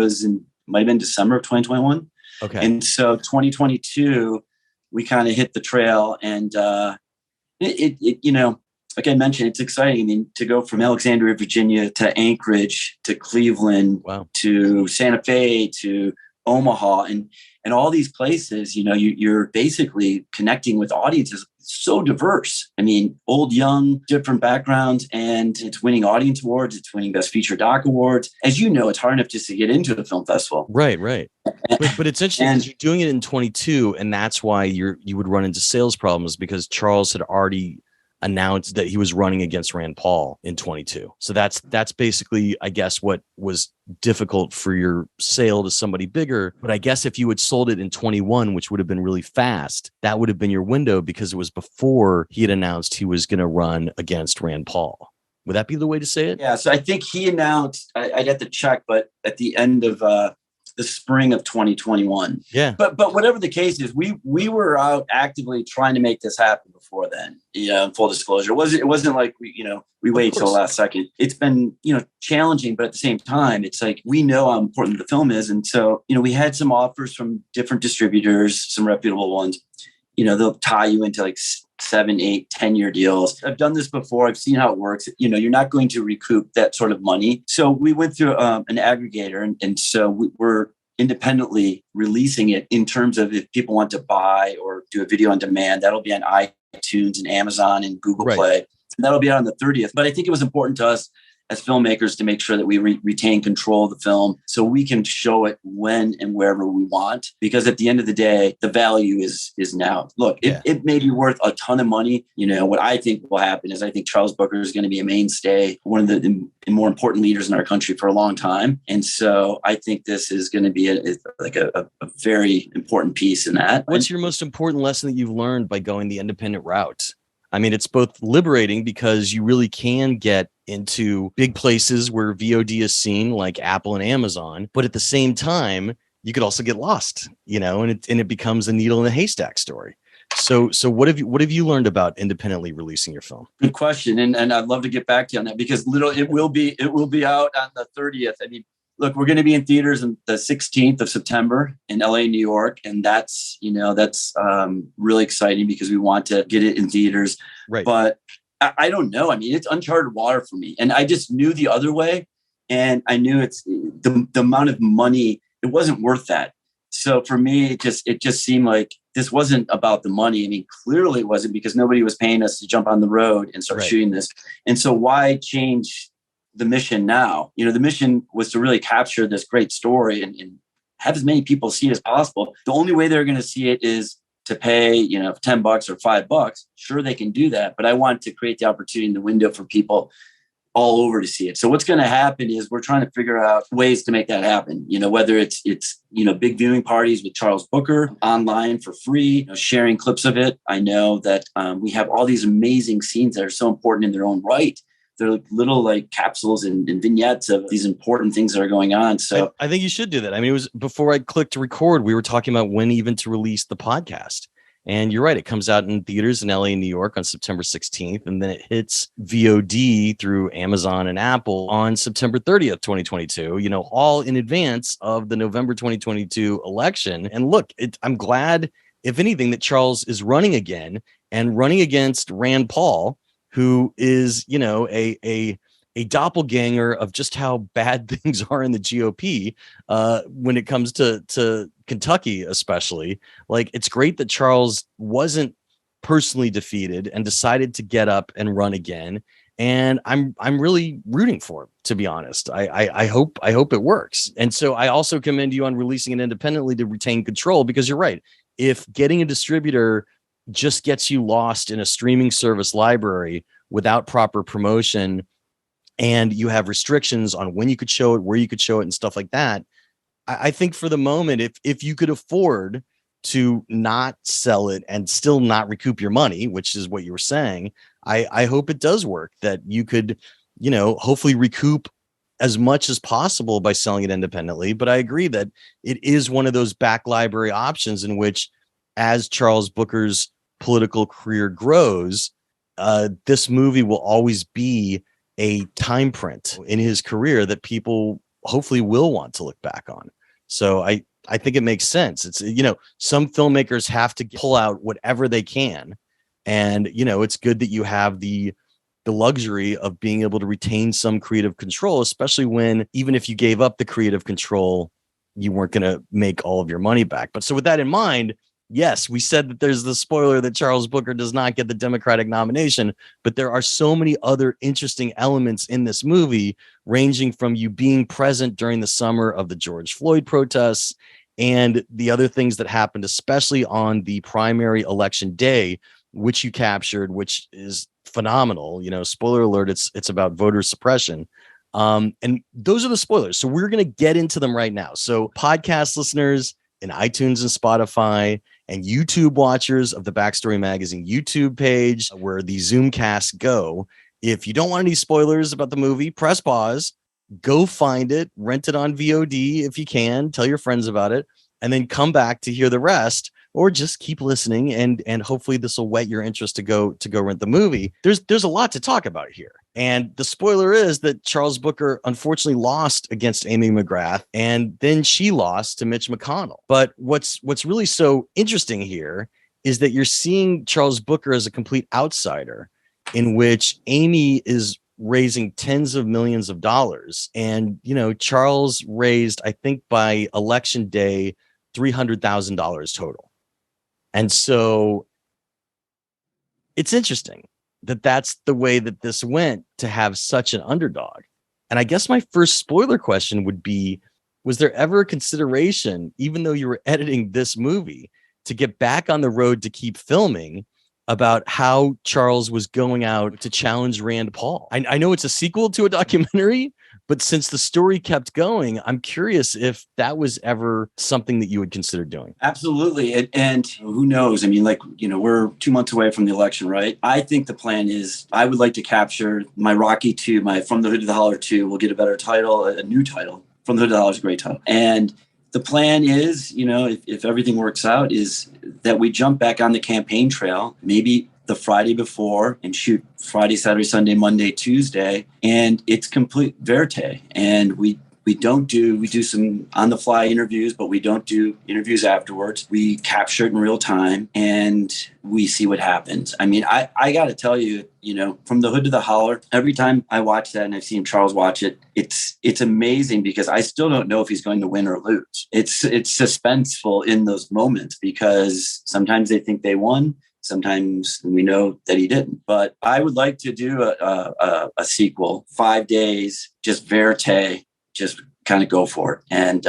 might have been December of 2021. Okay. And so 2022, we kind of hit the trail, and like I mentioned, it's exciting. I mean, to go from Alexandria, Virginia to Anchorage to Cleveland, wow, to Santa Fe to Omaha, and all these places, you're basically connecting with audiences so diverse. I mean, old, young, different backgrounds, and it's winning audience awards. It's winning Best Feature Doc awards. As you know, it's hard enough just to get into the film festival. Right. But it's interesting because you're doing it in 22, and that's why you would run into sales problems, because Charles had already announced that he was running against Rand Paul in 22. So that's basically, I guess, what was difficult for your sale to somebody bigger. But I guess if you had sold it in 21, which would have been really fast, that would have been your window, because it was before he had announced he was going to run against Rand Paul. Would that be the way to say it? Yeah. So I think he announced, I'd have to check, but at the end of the spring of 2021. Yeah. But whatever the case is, we were out actively trying to make this happen before then. Full disclosure. It wasn't like we waited till the last second. It's been, challenging, but at the same time, it's like, we know how important the film is. And so, we had some offers from different distributors, some reputable ones. They'll tie you into like 7, 8, 10-year deals. I've done this before. I've seen how it works. You're not going to recoup that sort of money. So we went through an aggregator. And so we're independently releasing it in terms of if people want to buy or do a video on demand, that'll be on iTunes and Amazon and Google Play. And that'll be out on the 30th. But I think it was important to us as filmmakers to make sure that we retain control of the film so we can show it when and wherever we want. Because at the end of the day, the value is now. Look, it may be worth a ton of money. What I think will happen is I think Charles Booker is going to be a mainstay, one of the more important leaders in our country for a long time. And so I think this is going to be a very important piece in that. What's your most important lesson that you've learned by going the independent route? I mean, it's both liberating because you really can get into big places where VOD is seen, like Apple and Amazon, but at the same time, you could also get lost, and it becomes a needle in a haystack story. So what have you learned about independently releasing your film? Good question, and I'd love to get back to you on that, because it will be out on the 30th. I mean, look, we're going to be in theaters on the 16th of September in LA, New York. And that's really exciting because we want to get it in theaters. Right. But I don't know. I mean, it's uncharted water for me. And I just knew the other way. And I knew it's the amount of money, it wasn't worth that. So for me, it just seemed like this wasn't about the money. I mean, clearly it wasn't, because nobody was paying us to jump on the road and start shooting this. And so why change the mission now? The mission was to really capture this great story and have as many people see it as possible. The only way they're going to see it is to pay, $10 or $5. Sure, they can do that, but I want to create the opportunity in the window for people all over to see it. So what's going to happen is we're trying to figure out ways to make that happen. Whether it's big viewing parties with Charles Booker online for free, sharing clips of it. I know that we have all these amazing scenes that are so important in their own right. They're like little capsules and vignettes of these important things that are going on. So I think you should do that. I mean, it was before I clicked to record, we were talking about when even to release the podcast. And you're right. It comes out in theaters in LA and New York on September 16th. And then it hits VOD through Amazon and Apple on September 30th, 2022, all in advance of the November 2022 election. And look, I'm glad, if anything, that Charles is running again and running against Rand Paul, who is, a doppelganger of just how bad things are in the GOP when it comes to Kentucky, especially. Like, it's great that Charles wasn't personally defeated and decided to get up and run again. And I'm really rooting for him, to be honest. I hope it works. And so I also commend you on releasing it independently to retain control, because you're right. If getting a distributor just gets you lost in a streaming service library without proper promotion, and you have restrictions on when you could show it, where you could show it, and stuff like that, I think for the moment, if you could afford to not sell it and still not recoup your money, which is what you were saying, I hope it does work, that you could, hopefully recoup as much as possible by selling it independently. But I agree that it is one of those back library options in which, as Charles Booker's political career grows, this movie will always be a time print in his career that people hopefully will want to look back on. So I think it makes sense. It's, some filmmakers have to pull out whatever they can. And, it's good that you have the luxury of being able to retain some creative control, especially when, even if you gave up the creative control, you weren't going to make all of your money back. But so with that in mind, yes, we said that there's the spoiler that Charles Booker does not get the Democratic nomination, but there are so many other interesting elements in this movie, ranging from you being present during the summer of the George Floyd protests and the other things that happened, especially on the primary election day, which you captured, which is phenomenal. Spoiler alert, it's about voter suppression. And those are the spoilers. So we're going to get into them right now. So podcast listeners in iTunes and Spotify, and YouTube watchers of the Backstory Magazine YouTube page, where the Zoomcasts go, if you don't want any spoilers about the movie, press pause, go find it, rent it on VOD if you can, tell your friends about it, and then come back to hear the rest, or just keep listening, and hopefully this will whet your interest to go rent the movie. There's a lot to talk about here. And the spoiler is that Charles Booker unfortunately lost against Amy McGrath, and then she lost to Mitch McConnell. But what's really so interesting here is that you're seeing Charles Booker as a complete outsider, in which Amy is raising tens of millions of dollars. And, Charles raised, I think by election day, $300,000 total. And so it's interesting that that's the way that this went, to have such an underdog. And I guess my first spoiler question would be, was there ever a consideration, even though you were editing this movie, to get back on the road to keep filming, about how Charles was going out to challenge Rand Paul? I know it's a sequel to a documentary, but since the story kept going, I'm curious if that was ever something that you would consider doing. Absolutely. And who knows? I mean, we're 2 months away from the election, right? I think the plan is, I would like to capture my Rocky 2, my From the Hood to the Holler 2 will get a better title, a new title. From the Hood to the Holler is a great title. And the plan is, if everything works out, is that we jump back on the campaign trail, maybe the Friday before, and shoot Friday, Saturday, Sunday, Monday, Tuesday. And it's complete verite. And we do some on the fly interviews, but we don't do interviews afterwards. We capture it in real time and we see what happens. I mean, I got to tell you, From the Hood to the Holler, every time I watch that, and I've seen Charles watch it, it's amazing, because I still don't know if he's going to win or lose. It's suspenseful in those moments, because sometimes they think they won. Sometimes we know that he didn't. But I would like to do a sequel, 5 days, just verite, just kind of go for it and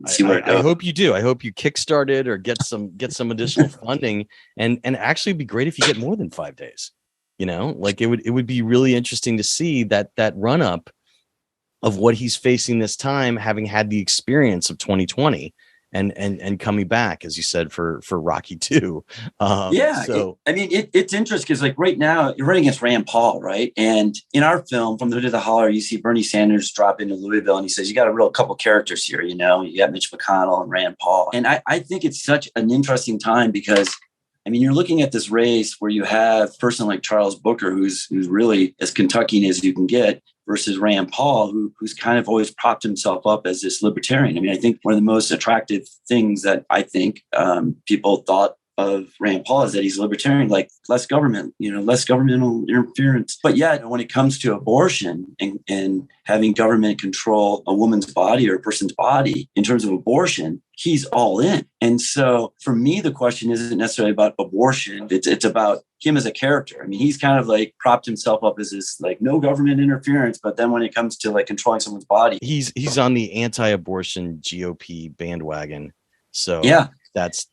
see where it goes. I hope you do. I hope you kickstart it or get some additional funding, and actually it'd be great if you get more than 5 days. It would be really interesting to see that run up of what he's facing this time, having had the experience of 2020 and coming back, as you said, for Rocky 2. It's interesting, because right now you're running against Rand Paul, right? And in our film, From the Hood to the Holler, you see Bernie Sanders drop into Louisville, and he says, you got a real couple characters here, you got Mitch McConnell and Rand Paul. And I think it's such an interesting time, because you're looking at this race where you have a person like Charles Booker, who's really as Kentuckian as you can get, versus Rand Paul, who's kind of always propped himself up as this libertarian. I think one of the most attractive things that I think people thought Rand Paul is that he's libertarian, like less government, less governmental interference. But yet when it comes to abortion and having government control a woman's body or a person's body in terms of abortion, he's all in. And so for me, the question isn't necessarily about abortion. It's about him as a character. I mean, he's kind of like propped himself up as this like no government interference. But then when it comes to like controlling someone's body, he's on the anti-abortion GOP bandwagon. So yeah, that's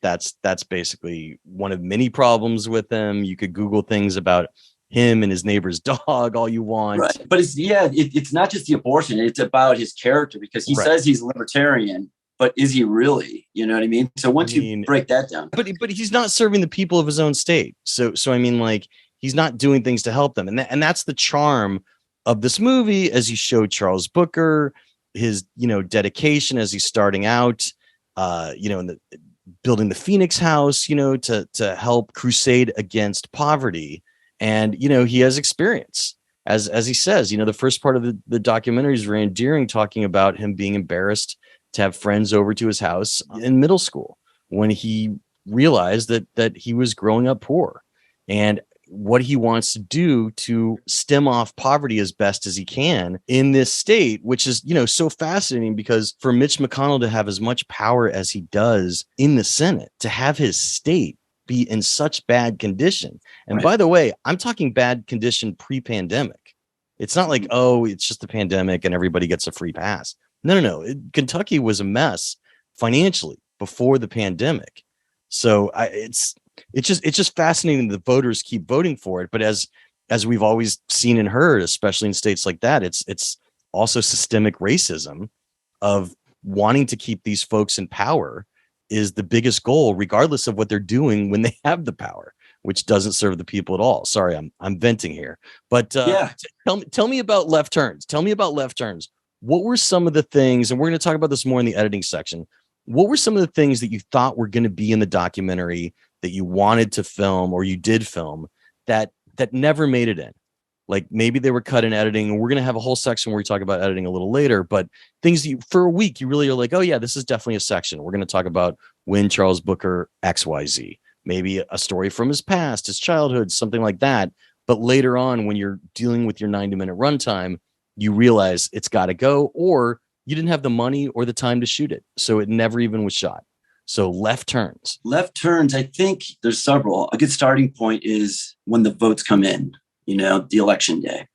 basically one of many problems with him. You could Google things about him and his neighbor's dog all you want. Right. But it's not just the abortion. It's about his character, because he says he's libertarian, but is he really? You know what I mean? So once you break that down. But he's not serving the people of his own state. So I mean, like, he's not doing things to help them. And that's the charm of this movie, as you show Charles Booker, his, dedication as he's starting out, in the building the Phoenix House, to help crusade against poverty. And, he has experience, as he says, the first part of the documentary is very endearing, talking about him being embarrassed to have friends over to his house in middle school when he realized that he was growing up poor, and what he wants to do to stem off poverty as best as he can in this state, which is, so fascinating, because for Mitch McConnell to have as much power as he does in the Senate, to have his state be in such bad condition. And by the way, I'm talking bad condition pre-pandemic. It's not like, oh, it's just the pandemic and everybody gets a free pass. No. Kentucky was a mess financially before the pandemic. So it's just fascinating that the voters keep voting for it. But as we've always seen and heard, especially in states like that, it's also systemic racism of wanting to keep these folks in power is the biggest goal, regardless of what they're doing when they have the power, which doesn't serve the people at all. Sorry, I'm venting here. But tell me about Left Turns. Tell me about Left Turns. What were some of the things, and we're going to talk about this more in the editing section, what were some of the things that you thought were going to be in the documentary that you wanted to film, or you did film, that never made it in? Like, maybe they were cut in editing, and we're going to have a whole section where we talk about editing a little later, but things that for a week, you really are like, oh yeah, this is definitely a section. We're going to talk about when Charles Booker XYZ, maybe a story from his past, his childhood, something like that. But later on, when you're dealing with your 90-minute runtime, you realize it's got to go, or you didn't have the money or the time to shoot it. So it never even was shot. So Left Turns. Left Turns, I think there's several. A good starting point is when the votes come in, the election day,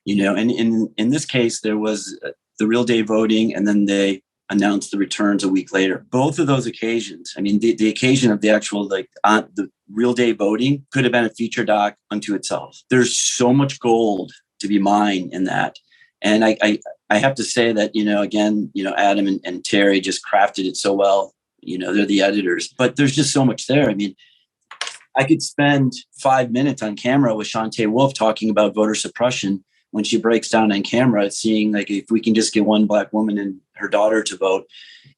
and in this case, there was the real day voting, and then they announced the returns a week later. Both of those occasions, I mean, the occasion of the actual, the real day voting could have been a feature doc unto itself. There's so much gold to be mined in that. And I have to say that, again, Adam and Terry just crafted it so well. They're the editors, but there's just so much there. I mean, I could spend 5 minutes on camera with Shantae Wolf talking about voter suppression when she breaks down on camera, seeing like if we can just get one Black woman and her daughter to vote,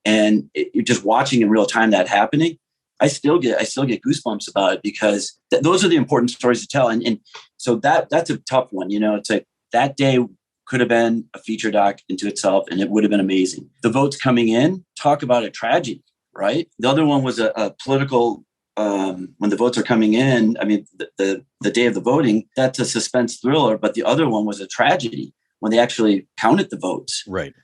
and you're just watching in real time that happening. I still get goosebumps about it, because those are the important stories to tell. And so that's a tough one. It's like that day could have been a feature doc into itself, and it would have been amazing. The votes coming in, talk about a tragedy, right? The other one was a political, when the votes are coming in, I mean, the day of the voting, that's a suspense thriller, but the other one was a tragedy when they actually counted the votes. Right.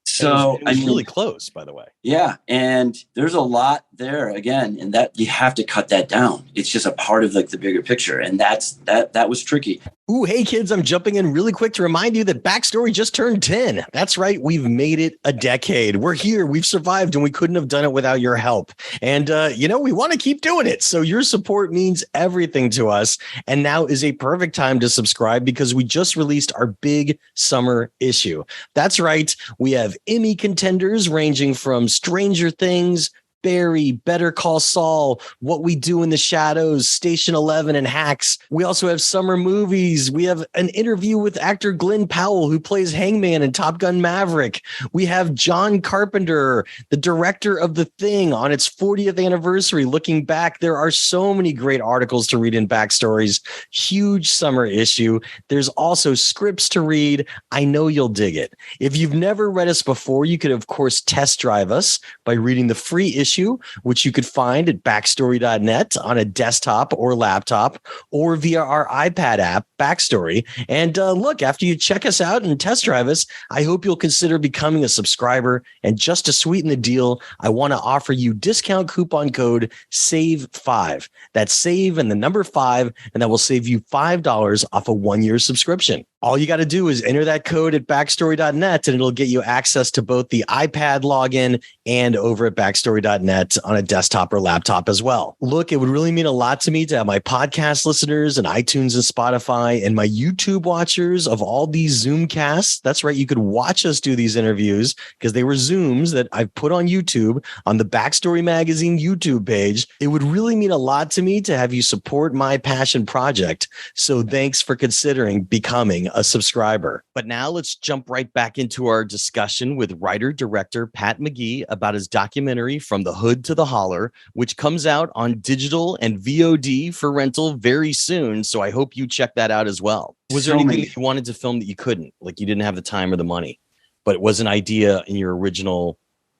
So it was really close, by the way. Yeah. And there's a lot there again, and that you have to cut that down. It's just a part of like the bigger picture. And that was tricky. Ooh, hey kids, I'm jumping in really quick to remind you that Backstory just turned 10. That's right. We've made it a decade. We're here. We've survived, and we couldn't have done it without your help. And, we want to keep doing it. So your support means everything to us. And now is a perfect time to subscribe, because we just released our big summer issue. That's right. We have Emmy contenders ranging from Stranger Things, Barry, Better Call Saul, What We Do in the Shadows, Station 11, and Hacks. We also have summer movies. We have an interview with actor Glenn Powell, who plays Hangman in Top Gun Maverick. We have John Carpenter, the director of The Thing, on its 40th anniversary. Looking back, there are so many great articles to read in Backstories. Huge summer issue. There's also scripts to read. I know you'll dig it. If you've never read us before, you could, of course, test drive us by reading the free issue issue, which you could find at backstory.net on a desktop or laptop or via our iPad app, Backstory. And look, after you check us out and test drive us, I hope you'll consider becoming a subscriber. And just to sweeten the deal, I want to offer you discount coupon code SAVE5. That's SAVE and the number 5, and that will save you $5 off a 1-year subscription. All you got to do is enter that code at backstory.net, and it'll get you access to both the iPad login and over at backstory.net on a desktop or laptop as well. Look, it would really mean a lot to me to have my podcast listeners and iTunes and Spotify and my YouTube watchers of all these Zoomcasts. That's right. You could watch us do these interviews because they were Zooms that I've put on YouTube on the Backstory Magazine YouTube page. It would really mean a lot to me to have you support my passion project. So thanks for considering becoming a subscriber. But now let's jump right back into our discussion with writer-director Pat McGee about his documentary From the Hood to the Holler, which comes out on digital and VOD for rental very soon. So I hope you check that out as well. Was there anything that you wanted to film that you couldn't, like you didn't have the time or the money, but it was an idea in your original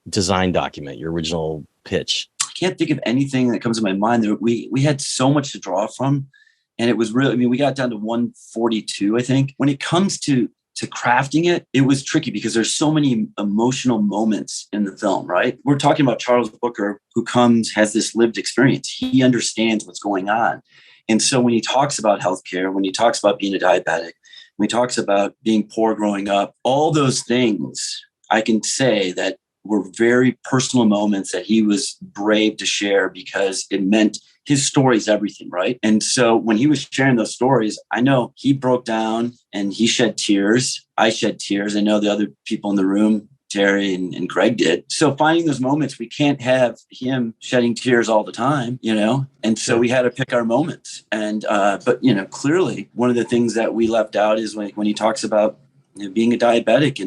design document, your original pitch? I can't think of anything that comes to my mind. We had so much to draw from. And it was really, I mean, we got down to 142, I think. When it comes to crafting it, it was tricky because there's so many emotional moments in the film, right? We're talking about Charles Booker, who has this lived experience. He understands what's going on. And so when he talks about healthcare, when he talks about being a diabetic, when he talks about being poor growing up, all those things, I can say that were very personal moments that he was brave to share because it meant his story is everything, right? And so when he was sharing those stories, I know he broke down and he shed tears. I shed tears. I know the other people in the room, Terry and Greg did. So finding those moments, we can't have him shedding tears all the time, And so we had to pick our moments. And, but clearly one of the things that we left out is when he talks about being a diabetic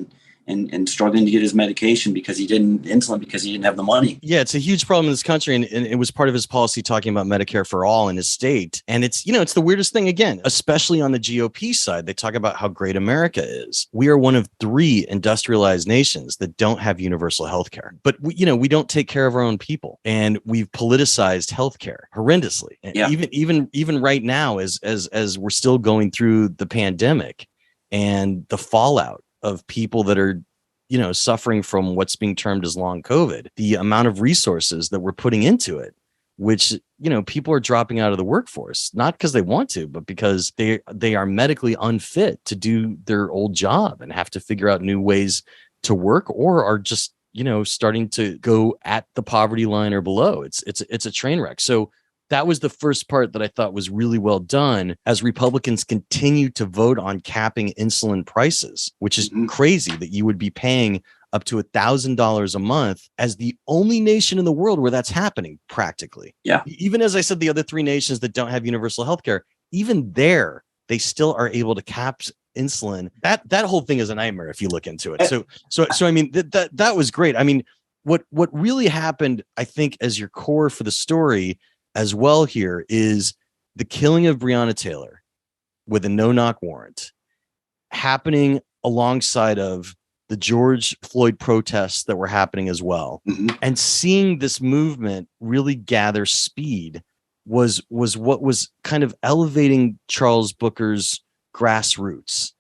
and struggling to get his medication because he didn't have the money. Yeah, it's a huge problem in this country. And it was part of his policy talking about Medicare for all in his state. And it's the weirdest thing, again, especially on the GOP side. They talk about how great America is. We are one of 3 industrialized nations that don't have universal health care. But we don't take care of our own people. And we've politicized healthcare horrendously. And yeah. even right now, as we're still going through the pandemic and the fallout of people that are, suffering from what's being termed as long COVID, the amount of resources that we're putting into it, which, people are dropping out of the workforce, not because they want to, but because they are medically unfit to do their old job and have to figure out new ways to work, or are just, starting to go at the poverty line or below. It's a train wreck. So that was the first part that I thought was really well done, as Republicans continue to vote on capping insulin prices, which is crazy that you would be paying up to $1,000 a month as the only nation in the world where that's happening practically. Yeah. Even as I said, the other 3 nations that don't have universal health care, even there, they still are able to cap insulin. That whole thing is a nightmare if you look into it. So I mean, that was great. I mean, what really happened, I think, as your core for the story as well here is the killing of Breonna Taylor with a no-knock warrant happening alongside of the George Floyd protests that were happening as well. And seeing this movement really gather speed was what was kind of elevating Charles Booker's grassroots.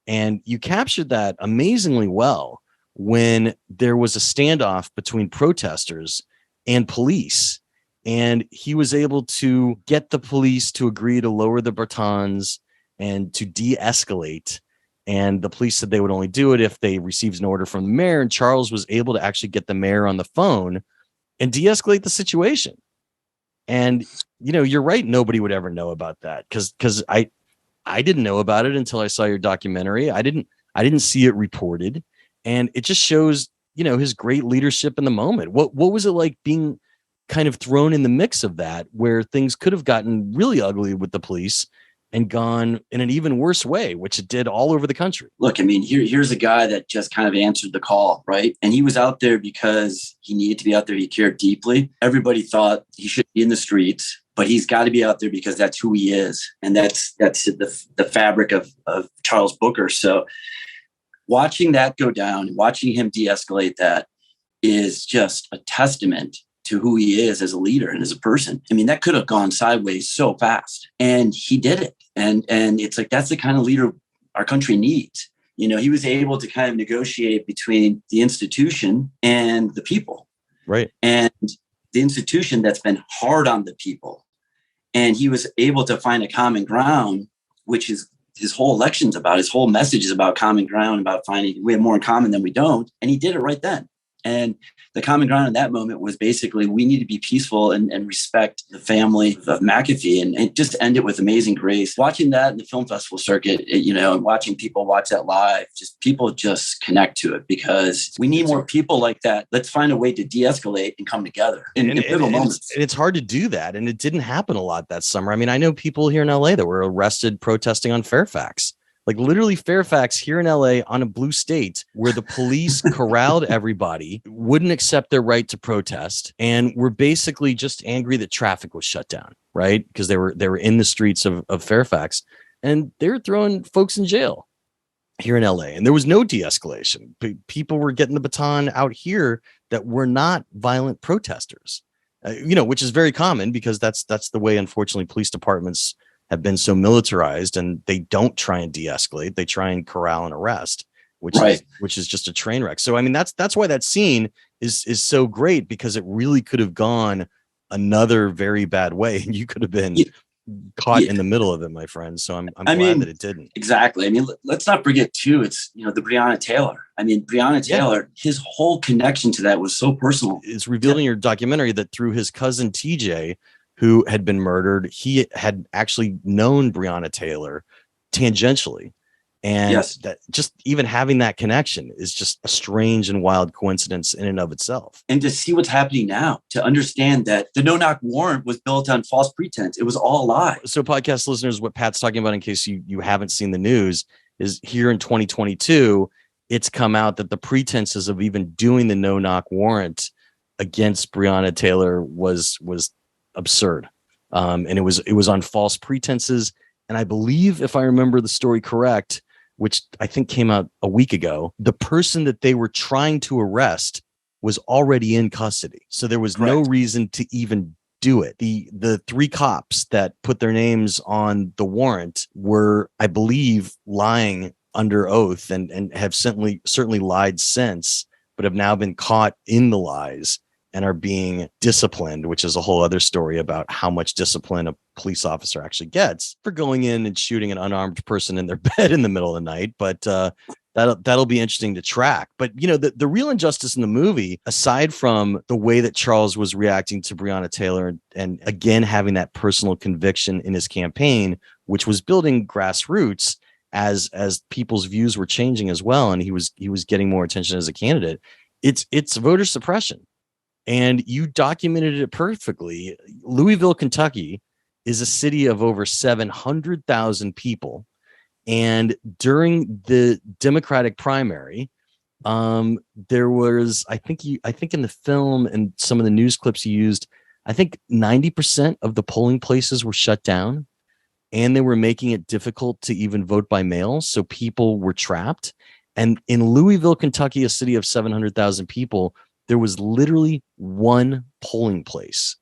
And you captured that amazingly well when there was a standoff between protesters and police. And he was able to get the police to agree to lower the batons and to de-escalate. And the police said they would only do it if they received an order from the mayor. And Charles was able to actually get the mayor on the phone and de-escalate the situation. And, you're right. Nobody would ever know about that because I didn't know about it until I saw your documentary. I didn't see it reported. And it just shows, his great leadership in the moment. What was it like being kind of thrown in the mix of that, where things could have gotten really ugly with the police and gone in an even worse way, which it did all over the country? Look, I mean, here's a guy that just kind of answered the call, right? And he was out there because he needed to be out there. He cared deeply. Everybody thought he should be in the streets, but he's got to be out there because that's who he is. And that's the fabric of Charles Booker. So watching that go down, watching him de-escalate that is just a testament to who he is as a leader and as a person. I mean, that could have gone sideways so fast, and he did it. And it's like, that's the kind of leader our country needs. You know, he was able to kind of negotiate between the institution and the people. Right. And the institution that's been hard on the people. And he was able to find a common ground, which is his whole election's about. His whole message is about common ground, about finding we have more in common than we don't. And he did it right then. And the common ground in that moment was basically, we need to be peaceful and respect the family of McAfee, and just end it with Amazing Grace. Watching that in the film festival circuit, and watching people watch that live, people just connect to it, because we need more people like that. Let's find a way to de-escalate and come together in pivotal moments. It's hard to do that. And it didn't happen a lot that summer. I mean, I know people here in LA that were arrested protesting on Fairfax. Like literally Fairfax here in LA on a blue state, where the police corralled everybody, wouldn't accept their right to protest, and were basically just angry that traffic was shut down, right? Because they were in the streets of Fairfax, and they were throwing folks in jail here in LA. And there was no de-escalation. People were getting the baton out here that were not violent protesters, which is very common, because that's the way, unfortunately, police departments have been so militarized, and they don't try and de-escalate. They try and corral and arrest, which is just a train wreck. So, I mean, that's why that scene is so great, because it really could have gone another very bad way, and you could have been caught in the middle of it, my friend. So I'm glad that it didn't. Exactly. I mean, let's not forget too, it's, the Breonna Taylor. I mean, Breonna Taylor, his whole connection to that was so personal. It's revealed in your documentary that through his cousin TJ, who had been murdered, he had actually known Breonna Taylor tangentially. And that just even having that connection is just a strange and wild coincidence in and of itself. And to see what's happening now, to understand that the no-knock warrant was built on false pretense. It was all a lie. So podcast listeners, what Pat's talking about, in case you haven't seen the news, is here in 2022, it's come out that the pretenses of even doing the no-knock warrant against Breonna Taylor was absurd. And it was on false pretenses. And I believe, if I remember the story correct, which I think came out a week ago, the person that they were trying to arrest was already in custody. So there was no reason to even do it. The three cops that put their names on the warrant were, I believe, lying under oath, and have certainly lied since, but have now been caught in the lies and are being disciplined, which is a whole other story about how much discipline a police officer actually gets for going in and shooting an unarmed person in their bed in the middle of the night. But that'll be interesting to track. But the real injustice in the movie, aside from the way that Charles was reacting to Breonna Taylor, and again having that personal conviction in his campaign, which was building grassroots as people's views were changing as well, and he was getting more attention as a candidate, it's voter suppression. And you documented it perfectly. Louisville, Kentucky is a city of over 700,000 people. And during the Democratic primary, there was, I think in the film and some of the news clips you used, I think 90% of the polling places were shut down, and they were making it difficult to even vote by mail. So people were trapped. And in Louisville, Kentucky, a city of 700,000 people, there was literally one polling place.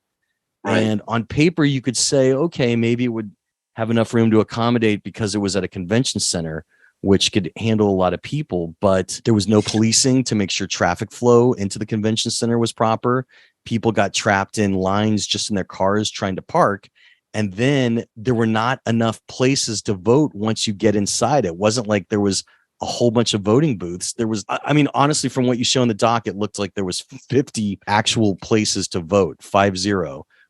Right. And on paper, you could say, okay, maybe it would have enough room to accommodate because it was at a convention center, which could handle a lot of people, but there was no policing to make sure traffic flow into the convention center was proper. People got trapped in lines just in their cars trying to park. And then there were not enough places to vote once you get inside. It wasn't like there was a whole bunch of voting booths. There was, I mean, honestly, from what you show in the doc, it looked like there was 50 actual places to vote, 50,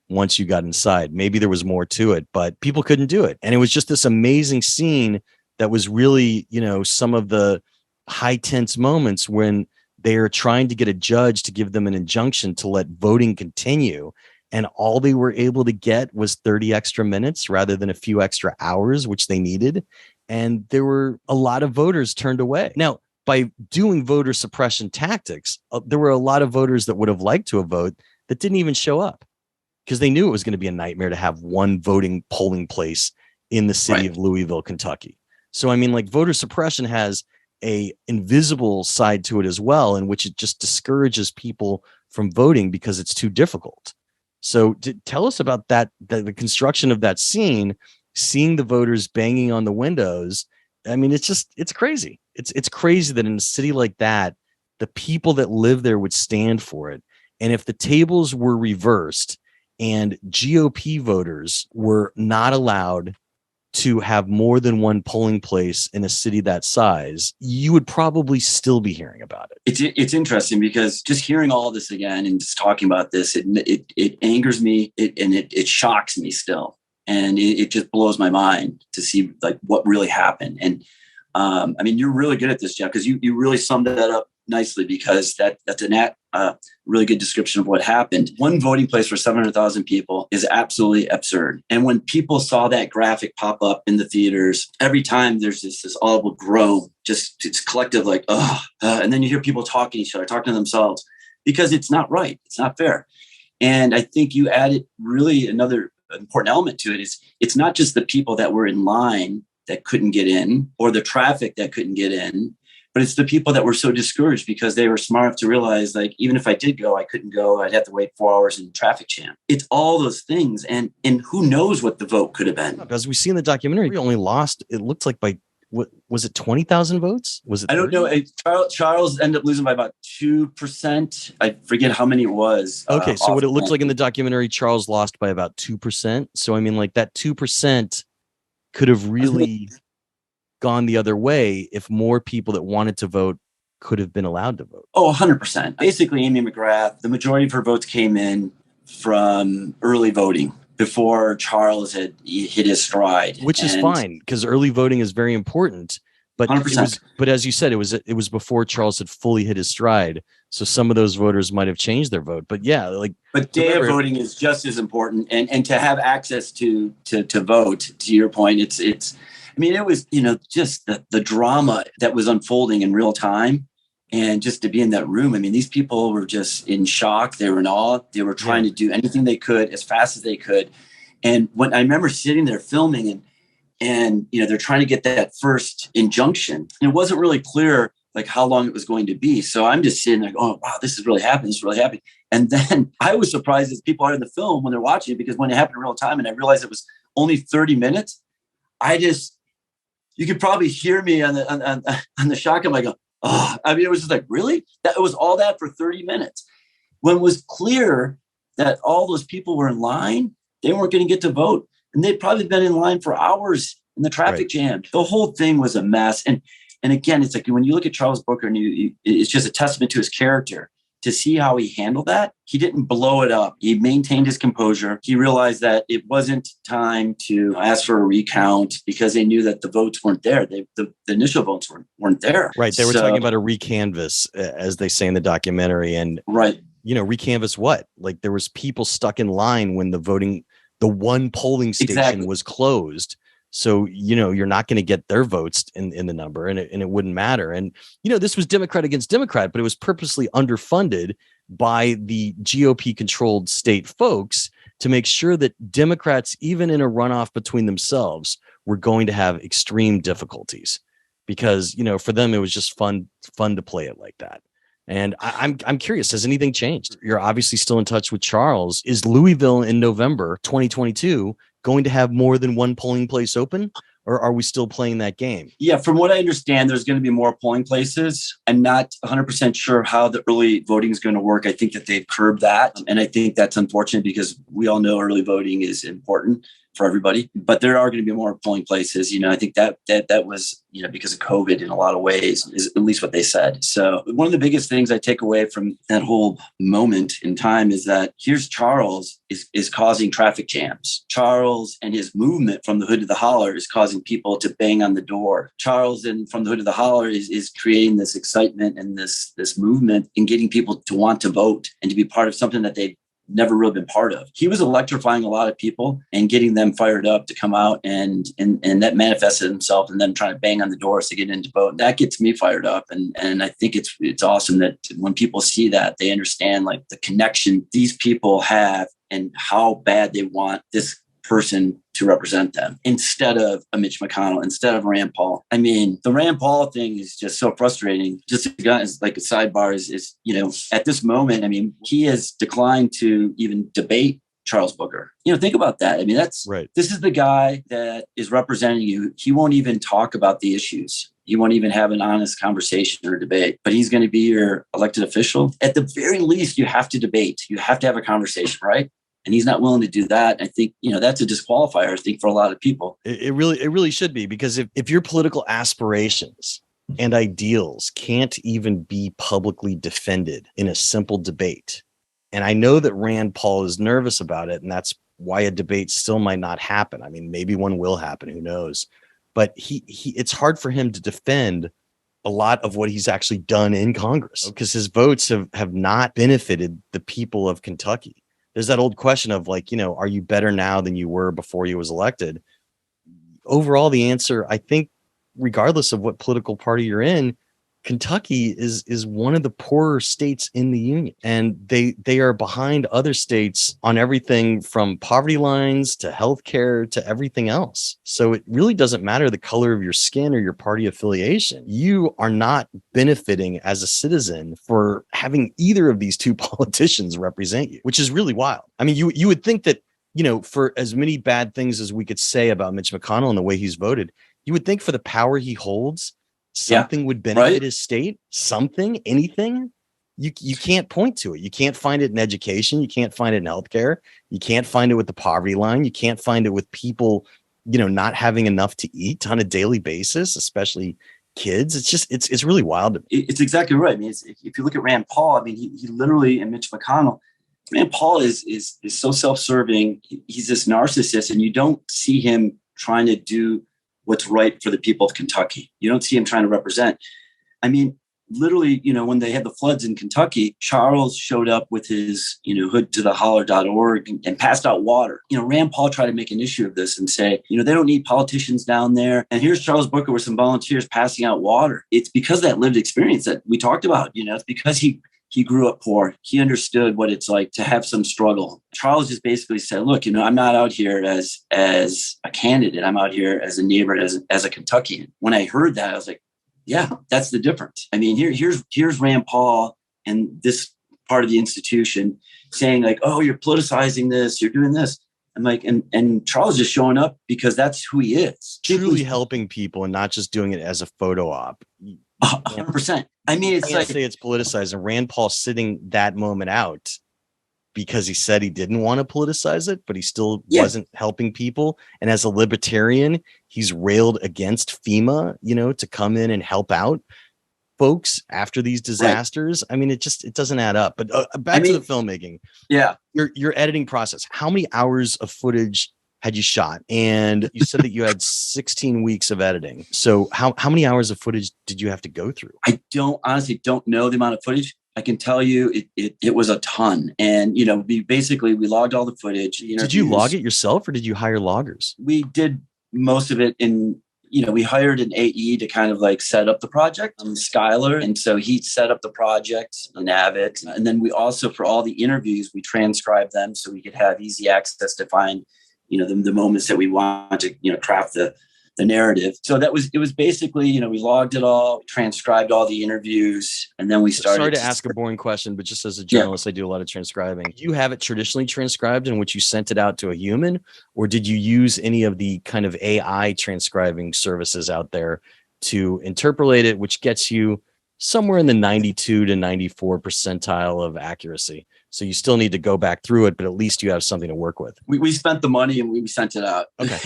once you got inside. Maybe there was more to it, but people couldn't do it. And it was just this amazing scene that was really, some of the high tense moments when they are trying to get a judge to give them an injunction to let voting continue. And all they were able to get was 30 extra minutes rather than a few extra hours, which they needed. And there were a lot of voters turned away. Now, by doing voter suppression tactics, there were a lot of voters that would have liked to have voted that didn't even show up because they knew it was going to be a nightmare to have one polling place in the city of Louisville, Kentucky. So, I mean, like, voter suppression has a invisible side to it as well, in which it just discourages people from voting because it's too difficult. So tell us about that, the construction of that scene, seeing the voters banging on the windows. I mean, it's crazy. It's crazy that in a city like that, the people that live there would stand for it. And if the tables were reversed and GOP voters were not allowed to have more than one polling place in a city that size, you would probably still be hearing about it. It's interesting because just hearing all this again and just talking about this, it angers me and it shocks me still. And it just blows my mind to see like what really happened. And I mean, you're really good at this, Jeff, because you really summed that up nicely, because that's a really good description of what happened. One voting place for 700,000 people is absolutely absurd. And when people saw that graphic pop up in the theaters, every time there's this audible groan, just it's collective, like, and then you hear people talking to each other, talking to themselves, because it's not right. It's not fair. And I think you added really another important element to it is it's not just the people that were in line that couldn't get in or the traffic that couldn't get in, but it's the people that were so discouraged because they were smart enough to realize, like, even if I did go, I couldn't go. I'd have to wait 4 hours in traffic jam. It's all those things. And who knows what the vote could have been. As we see in the documentary, we only lost, it looked like by, what was it, 20,000 votes? Was it 30? I don't know. Charles ended up losing by about 2%. I forget how many it was. Okay, so what it looked like in the documentary, Charles lost by about 2%. So, I mean, like that 2% could have really gone the other way if more people that wanted to vote could have been allowed to vote. Oh, 100%. Basically, Amy McGrath, the majority of her votes came in from early voting before Charles had hit his stride. Which is fine, because early voting is very important. But 100%. But as you said, it was before Charles had fully hit his stride. So some of those voters might have changed their vote. But yeah, but day of voting is just as important. And to have access to vote, to your point, it's I mean, it was, just the drama that was unfolding in real time. And just to be in that room, I mean, these people were just in shock. They were in awe. They were trying to do anything they could as fast as they could. And when I remember sitting there filming and they're trying to get that first injunction, and it wasn't really clear like how long it was going to be. So I'm just sitting there going, oh, wow, this is really happening. This is really happening. And then I was surprised as people are in the film when they're watching it, because when it happened in real time and I realized it was only 30 minutes, you could probably hear me on the shock. I'm like, oh, I mean, it was just like, really? That it was all that for 30 minutes. When it was clear that all those people were in line, they weren't going to get to vote. And they'd probably been in line for hours in the traffic jam. The whole thing was a mess. And again, it's like when you look at Charles Booker, and it's just a testament to his character. To see how he handled that, he didn't blow it up. He maintained his composure. He realized that it wasn't time to ask for a recount because they knew that the votes weren't there. The initial votes weren't there. Right. They were talking about a recanvass, as they say in the documentary. And recanvass what? Like there was people stuck in line when the one polling station was closed. So, you're not going to get their votes in the number, and it wouldn't matter. And, this was Democrat against Democrat, but it was purposely underfunded by the GOP controlled state folks to make sure that Democrats, even in a runoff between themselves, were going to have extreme difficulties because, for them, it was just fun to play it like that. And I'm curious, has anything changed? You're obviously still in touch with Charles. Is Louisville in November 2022 going to have more than one polling place open, or are we still playing that game? Yeah, from what I understand, there's going to be more polling places. I'm not 100% sure how the early voting is going to work. I think that they've curbed that. And I think that's unfortunate because we all know early voting is important for everybody, but there are going to be more polling places. I think that was, because of COVID in a lot of ways, is at least what they said. So one of the biggest things I take away from that whole moment in time is that here's Charles is causing traffic jams. Charles and his movement from the hood to the holler is causing people to bang on the door. Charles and from the hood to the holler is creating this excitement and this movement and getting people to want to vote and to be part of something that they've never really been part of. He was electrifying a lot of people and getting them fired up to come out, and that manifested himself in them trying to bang on the doors to get in to vote. That gets me fired up. And I think it's awesome that when people see that, they understand like the connection these people have and how bad they want this person to represent them instead of a Mitch McConnell, instead of Rand Paul. I mean, the Rand Paul thing is just so frustrating. Just as like a sidebar is, at this moment, I mean, he has declined to even debate Charles Booker. Think about that. I mean, that's right. This is the guy that is representing you. He won't even talk about the issues. He won't even have an honest conversation or debate, but he's going to be your elected official. At the very least, you have to debate. You have to have a conversation, right? And he's not willing to do that. I think, that's a disqualifier, I think, for a lot of people. It really should be, because if your political aspirations and ideals can't even be publicly defended in a simple debate, and I know that Rand Paul is nervous about it, and that's why a debate still might not happen. I mean, maybe one will happen, who knows? But it's hard for him to defend a lot of what he's actually done in Congress, because his votes have not benefited the people of Kentucky. There's that old question of like, are you better now than you were before he was elected? Overall, the answer, I think, regardless of what political party you're in, Kentucky is one of the poorer states in the union, and they are behind other states on everything from poverty lines to healthcare to everything else. So it really doesn't matter the color of your skin or your party affiliation. You are not benefiting as a citizen for having either of these two politicians represent you, which is really wild. I mean, you would think that, for as many bad things as we could say about Mitch McConnell and the way he's voted, you would think for the power he holds, something would benefit his state, anything. You can't point to it. You can't find it in education. You can't find it in healthcare. You can't find it with the poverty line. You can't find it with people, not having enough to eat on a daily basis, especially kids. It's just, it's really wild to me. It's exactly right. I mean, if you look at Rand Paul, I mean, he literally, and Mitch McConnell, Rand Paul is so self-serving. He's this narcissist, and you don't see him trying to do what's right for the people of Kentucky. You don't see him trying to represent. I mean, literally, when they had the floods in Kentucky, Charles showed up with his, hood to the holler.org and passed out water. Rand Paul tried to make an issue of this and say, they don't need politicians down there. And here's Charles Booker with some volunteers passing out water. It's because of that lived experience that we talked about. It's because he grew up poor. He understood what it's like to have some struggle. Charles just basically said, look, I'm not out here as a candidate. I'm out here as a neighbor, as a Kentuckian. When I heard that, I was like, yeah, that's the difference. I mean, here's Rand Paul and this part of the institution saying like, oh, you're politicizing this, you're doing this. I'm like, and Charles is showing up because that's who he is. Truly helping people and not just doing it as a photo op. 100%. I mean, it's like, say it's politicized, and Rand Paul sitting that moment out because he said he didn't want to politicize it, but he still wasn't helping people. And as a libertarian, he's railed against FEMA, to come in and help out folks after these disasters. Right. I mean, it doesn't add up. But back to the filmmaking. Yeah. Your editing process. How many hours of footage had you shot? And you said that you had 16 weeks of editing. So how many hours of footage did you have to go through? I honestly don't know the amount of footage. I can tell you it was a ton. And, we logged all the footage. Did you log it yourself or did you hire loggers? We did most of it in, we hired an AE to kind of like set up the project, Skylar. And so he set up the project and Avid. And then we also, for all the interviews, we transcribed them so we could have easy access to find the moments that we want to, craft the narrative. So it was basically, we logged it all, transcribed all the interviews, and then we started. Sorry to ask a boring question, but just as a journalist, I do a lot of transcribing. Do you have it traditionally transcribed in which you sent it out to a human, or did you use any of the kind of AI transcribing services out there to interpolate it, which gets you somewhere in the 92 to 94 percentile of accuracy? So you still need to go back through it, but at least you have something to work with. We spent the money and we sent it out. Okay.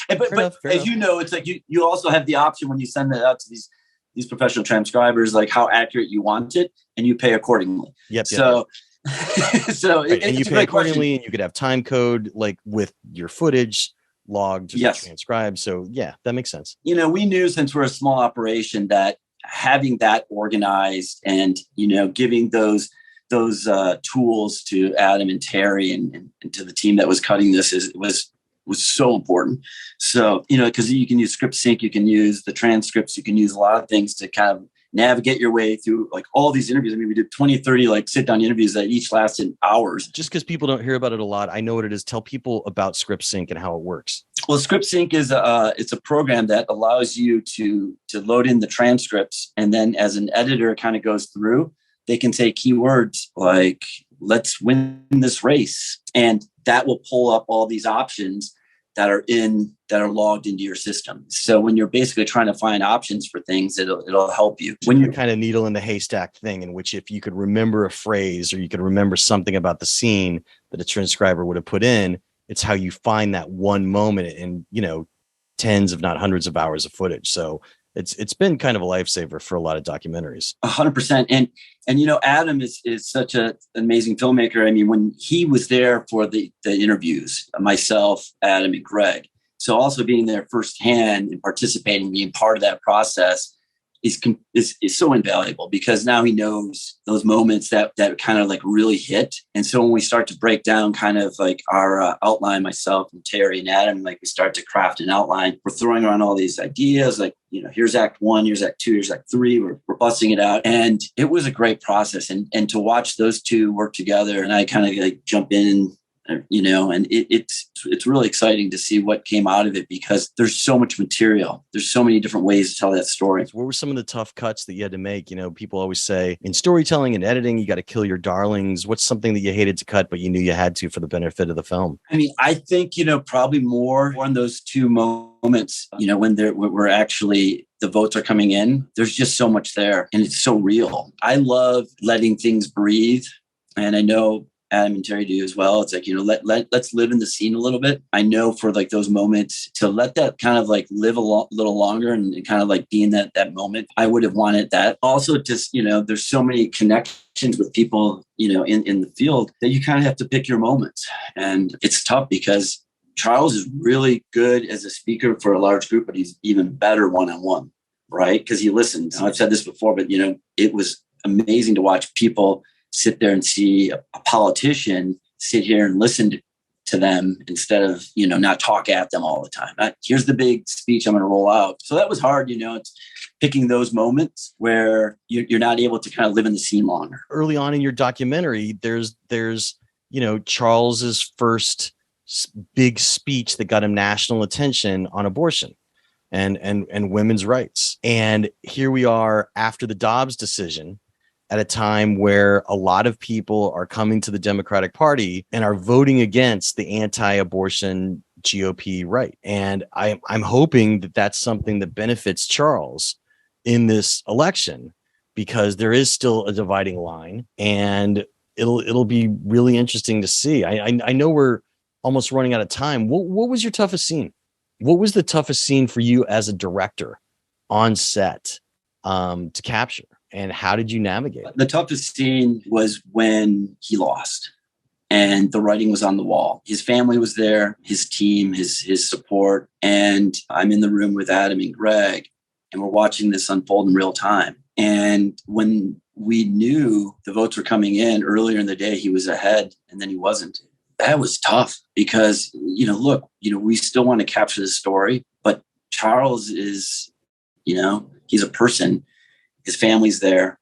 but as you know, it's like you also have the option when you send it out to these professional transcribers, like how accurate you want it, and you pay accordingly. Yep. So right. And you pay accordingly, and you could have time code like with your footage logged, transcribed. So yeah, that makes sense. We knew since we're a small operation that having that organized and giving those tools to Adam and Terry and to the team that was cutting this was so important. So, because you can use Script Sync, you can use the transcripts, you can use a lot of things to kind of navigate your way through like all these interviews. I mean, we did 20, 30 like sit down interviews that each lasted hours. Just because people don't hear about it a lot, I know what it is. Tell people about Script Sync and how it works. Well, Script Sync is it's a program that allows you to load in the transcripts, and then as an editor kind of goes through, they can say keywords like "let's win this race," and that will pull up all these options that are logged into your system. So when you're basically trying to find options for things, it'll help you. When you're kind of needle in the haystack thing, in which if you could remember a phrase or you could remember something about the scene that a transcriber would have put in, it's how you find that one moment in, tens, if not hundreds of hours of footage. So it's been kind of a lifesaver for a lot of documentaries. 100%. And Adam is such an amazing filmmaker. I mean, when he was there for the interviews, myself, Adam, and Greg. So also being there firsthand and participating, being part of that process is so invaluable, because now he knows those moments that kind of like really hit. And so when we start to break down kind of like our outline, myself and Terry and Adam, like we start to craft an outline, we're throwing around all these ideas, like, here's act 1, here's act 2, here's act 3, we're busting it out. And it was a great process. And to watch those two work together, and I kind of like jump in, and it's really exciting to see what came out of it, because there's so much material. There's so many different ways to tell that story. What were some of the tough cuts that you had to make? People always say in storytelling and editing, you got to kill your darlings. What's something that you hated to cut, but you knew you had to for the benefit of the film? I mean, I think, probably more on those two moments, when we're actually, the votes are coming in, there's just so much there, and it's so real. I love letting things breathe. And I know Adam and Terry do as well. It's like, let's live in the scene a little bit. I know for like those moments, to let that kind of like live a little longer and kind of like be in that moment, I would have wanted that. Also, just, there's so many connections with people, in the field, that you kind of have to pick your moments. And it's tough because Charles is really good as a speaker for a large group, but he's even better one-on-one, right? Because he listens. I've said this before, but, it was amazing to watch people sit there and see a politician sit here and listen to them instead of, not talk at them all the time. Here's the big speech I'm going to roll out. So that was hard, it's picking those moments where you're not able to kind of live in the scene longer. Early on in your documentary, there's Charles's first big speech that got him national attention on abortion and women's rights. And here we are after the Dobbs decision, at a time where a lot of people are coming to the Democratic Party and are voting against the anti-abortion GOP right. And I'm hoping that that's something that benefits Charles in this election, because there is still a dividing line, and it'll be really interesting to see. I know we're almost running out of time. What was your toughest scene? What was the toughest scene for you as a director on set to capture? And how did you navigate it? The toughest scene was when he lost, and the writing was on the wall. His family was there, his team, his support. And I'm in the room with Adam and Greg, and we're watching this unfold in real time. And when we knew the votes were coming in earlier in the day, he was ahead, and then he wasn't. That was tough because, we still want to capture the story, but Charles is, he's a person. His family's there.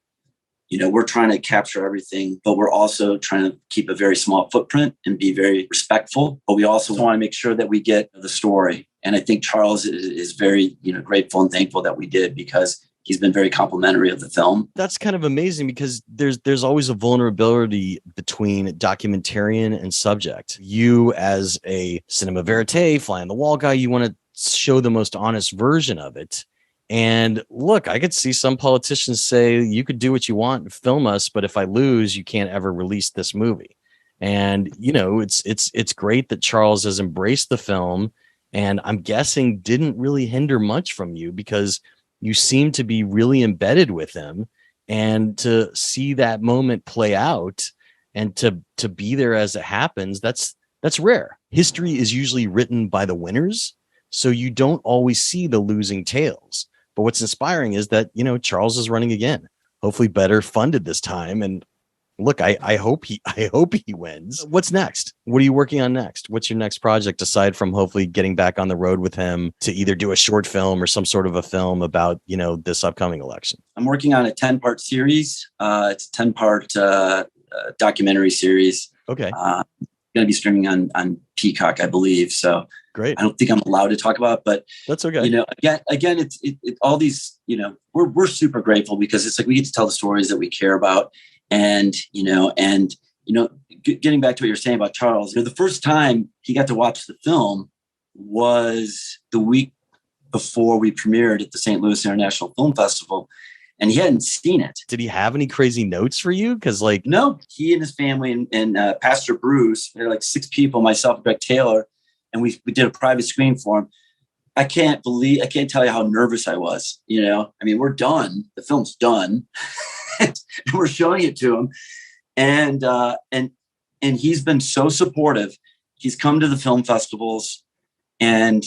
We're trying to capture everything, but we're also trying to keep a very small footprint and be very respectful. But we also want to make sure that we get the story. And I think Charles is very, grateful and thankful that we did, because he's been very complimentary of the film. That's kind of amazing, because there's always a vulnerability between documentarian and subject. You, as a cinema verite, fly on the wall guy, you want to show the most honest version of it. And look, I could see some politicians say, you could do what you want and film us, but if I lose, you can't ever release this movie. And, it's great that Charles has embraced the film, and I'm guessing didn't really hinder much from you, because you seem to be really embedded with him, and to see that moment play out and to be there as it happens, that's rare. History is usually written by the winners, so you don't always see the losing tales. But what's inspiring is that, Charles is running again, hopefully better funded this time, and look, I hope he wins. What's next? What are you working on next? What's your next project aside from hopefully getting back on the road with him to either do a short film or some sort of a film about, this upcoming election? I'm working on a 10-part series. It's a 10-part documentary series. Okay. Going to be streaming on Peacock, I believe. So great. I don't think I'm allowed to talk about it, but that's okay. Again, it's all these, we're super grateful because it's like we get to tell the stories that we care about. And, getting back to what you're saying about Charles, the first time he got to watch the film was the week before we premiered at the St. Louis International Film Festival. And he hadn't seen it. Did he have any crazy notes for you? Because no, he and his family and Pastor Bruce, they're like 6 people, myself and Greg Taylor, and we did a private screening for him. I can't tell you how nervous I was. We're done. The film's done. And we're showing it to him. And he's been so supportive. He's come to the film festivals, and,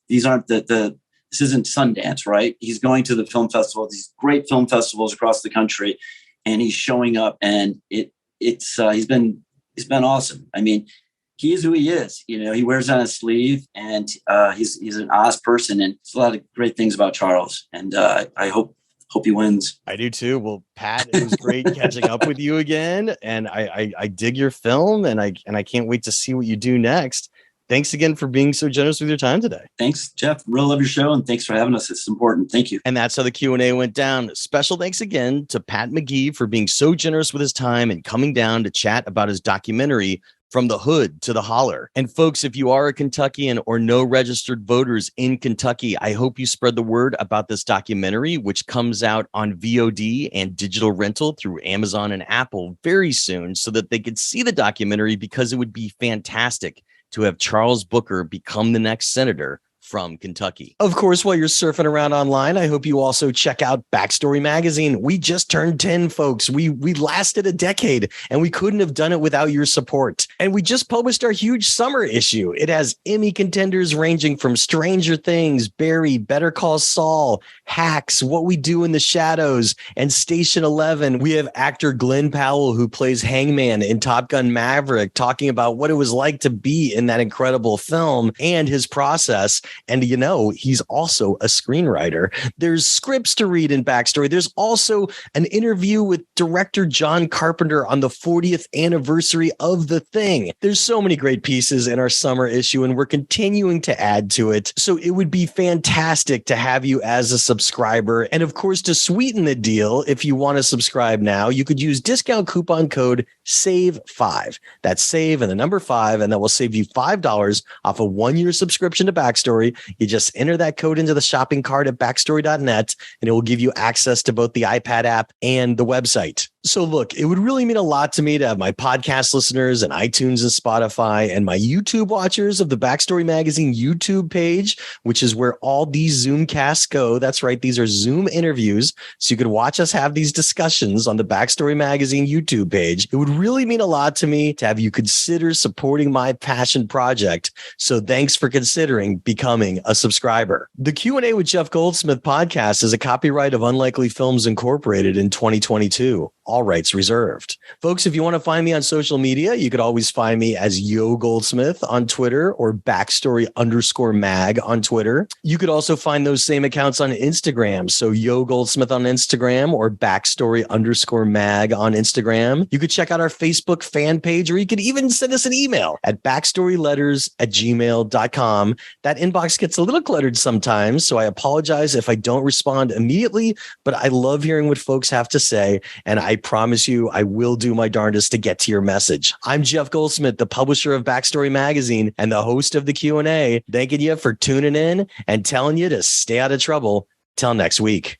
these aren't this isn't Sundance, right? He's going to the film festival, these great film festivals across the country, and he's showing up, and he's been awesome. He is who he is. He wears it on his sleeve, and he's an honest person, and there's a lot of great things about Charles, and I hope he wins. I do too. Well, Pat, it was great catching up with you again, and I dig your film, and I can't wait to see what you do next. Thanks again for being so generous with your time today. Thanks, Jeff. Really love your show, and thanks for having us. It's important. Thank you. And that's how the Q&A went down. Special thanks again to Pat McGee for being so generous with his time and coming down to chat about his documentary, From the Hood to the Holler. And folks, if you are a Kentuckian or know registered voters in Kentucky, I hope you spread the word about this documentary, which comes out on VOD and digital rental through Amazon and Apple very soon, so that they could see the documentary, because it would be fantastic to have Charles Booker become the next senator from Kentucky. Of course, while you're surfing around online, I hope you also check out Backstory Magazine. We just turned 10, folks. We lasted a decade, and we couldn't have done it without your support. And we just published our huge summer issue. It has Emmy contenders ranging from Stranger Things, Barry, Better Call Saul, Hacks, What We Do in the Shadows, and Station 11. We have actor Glenn Powell, who plays Hangman in Top Gun Maverick, talking about what it was like to be in that incredible film and his process. And, he's also a screenwriter. There's scripts to read in Backstory. There's also an interview with director John Carpenter on the 40th anniversary of The Thing. There's so many great pieces in our summer issue, and we're continuing to add to it. So it would be fantastic to have you as a subscriber. And of course, to sweeten the deal, if you want to subscribe now, you could use discount coupon code SAVE5. That's SAVE and the number 5, and that will save you $5 off a 1-year subscription to Backstory. You just enter that code into the shopping cart at backstory.net, and it will give you access to both the iPad app and the website. So look, it would really mean a lot to me to have my podcast listeners and iTunes and Spotify and my YouTube watchers of the Backstory Magazine YouTube page, which is where all these Zoomcasts go. That's right. These are Zoom interviews. So you could watch us have these discussions on the Backstory Magazine YouTube page. It would really mean a lot to me to have you consider supporting my passion project. So thanks for considering becoming a subscriber. The Q&A with Jeff Goldsmith podcast is a copyright of Unlikely Films Incorporated in 2022. All rights reserved. Folks, if you want to find me on social media, you could always find me as Yo Goldsmith on Twitter or Backstory_mag on Twitter. You could also find those same accounts on Instagram. So Yo Goldsmith on Instagram or Backstory_mag on Instagram. You could check out our Facebook fan page, or you could even send us an email at backstoryletters@gmail.com. That inbox gets a little cluttered sometimes, so I apologize if I don't respond immediately, but I love hearing what folks have to say, and I promise you I will do my darndest to get to your message. I'm Jeff Goldsmith, the publisher of Backstory Magazine and the host of the Q&A, thanking you for tuning in and telling you to stay out of trouble. Till next week.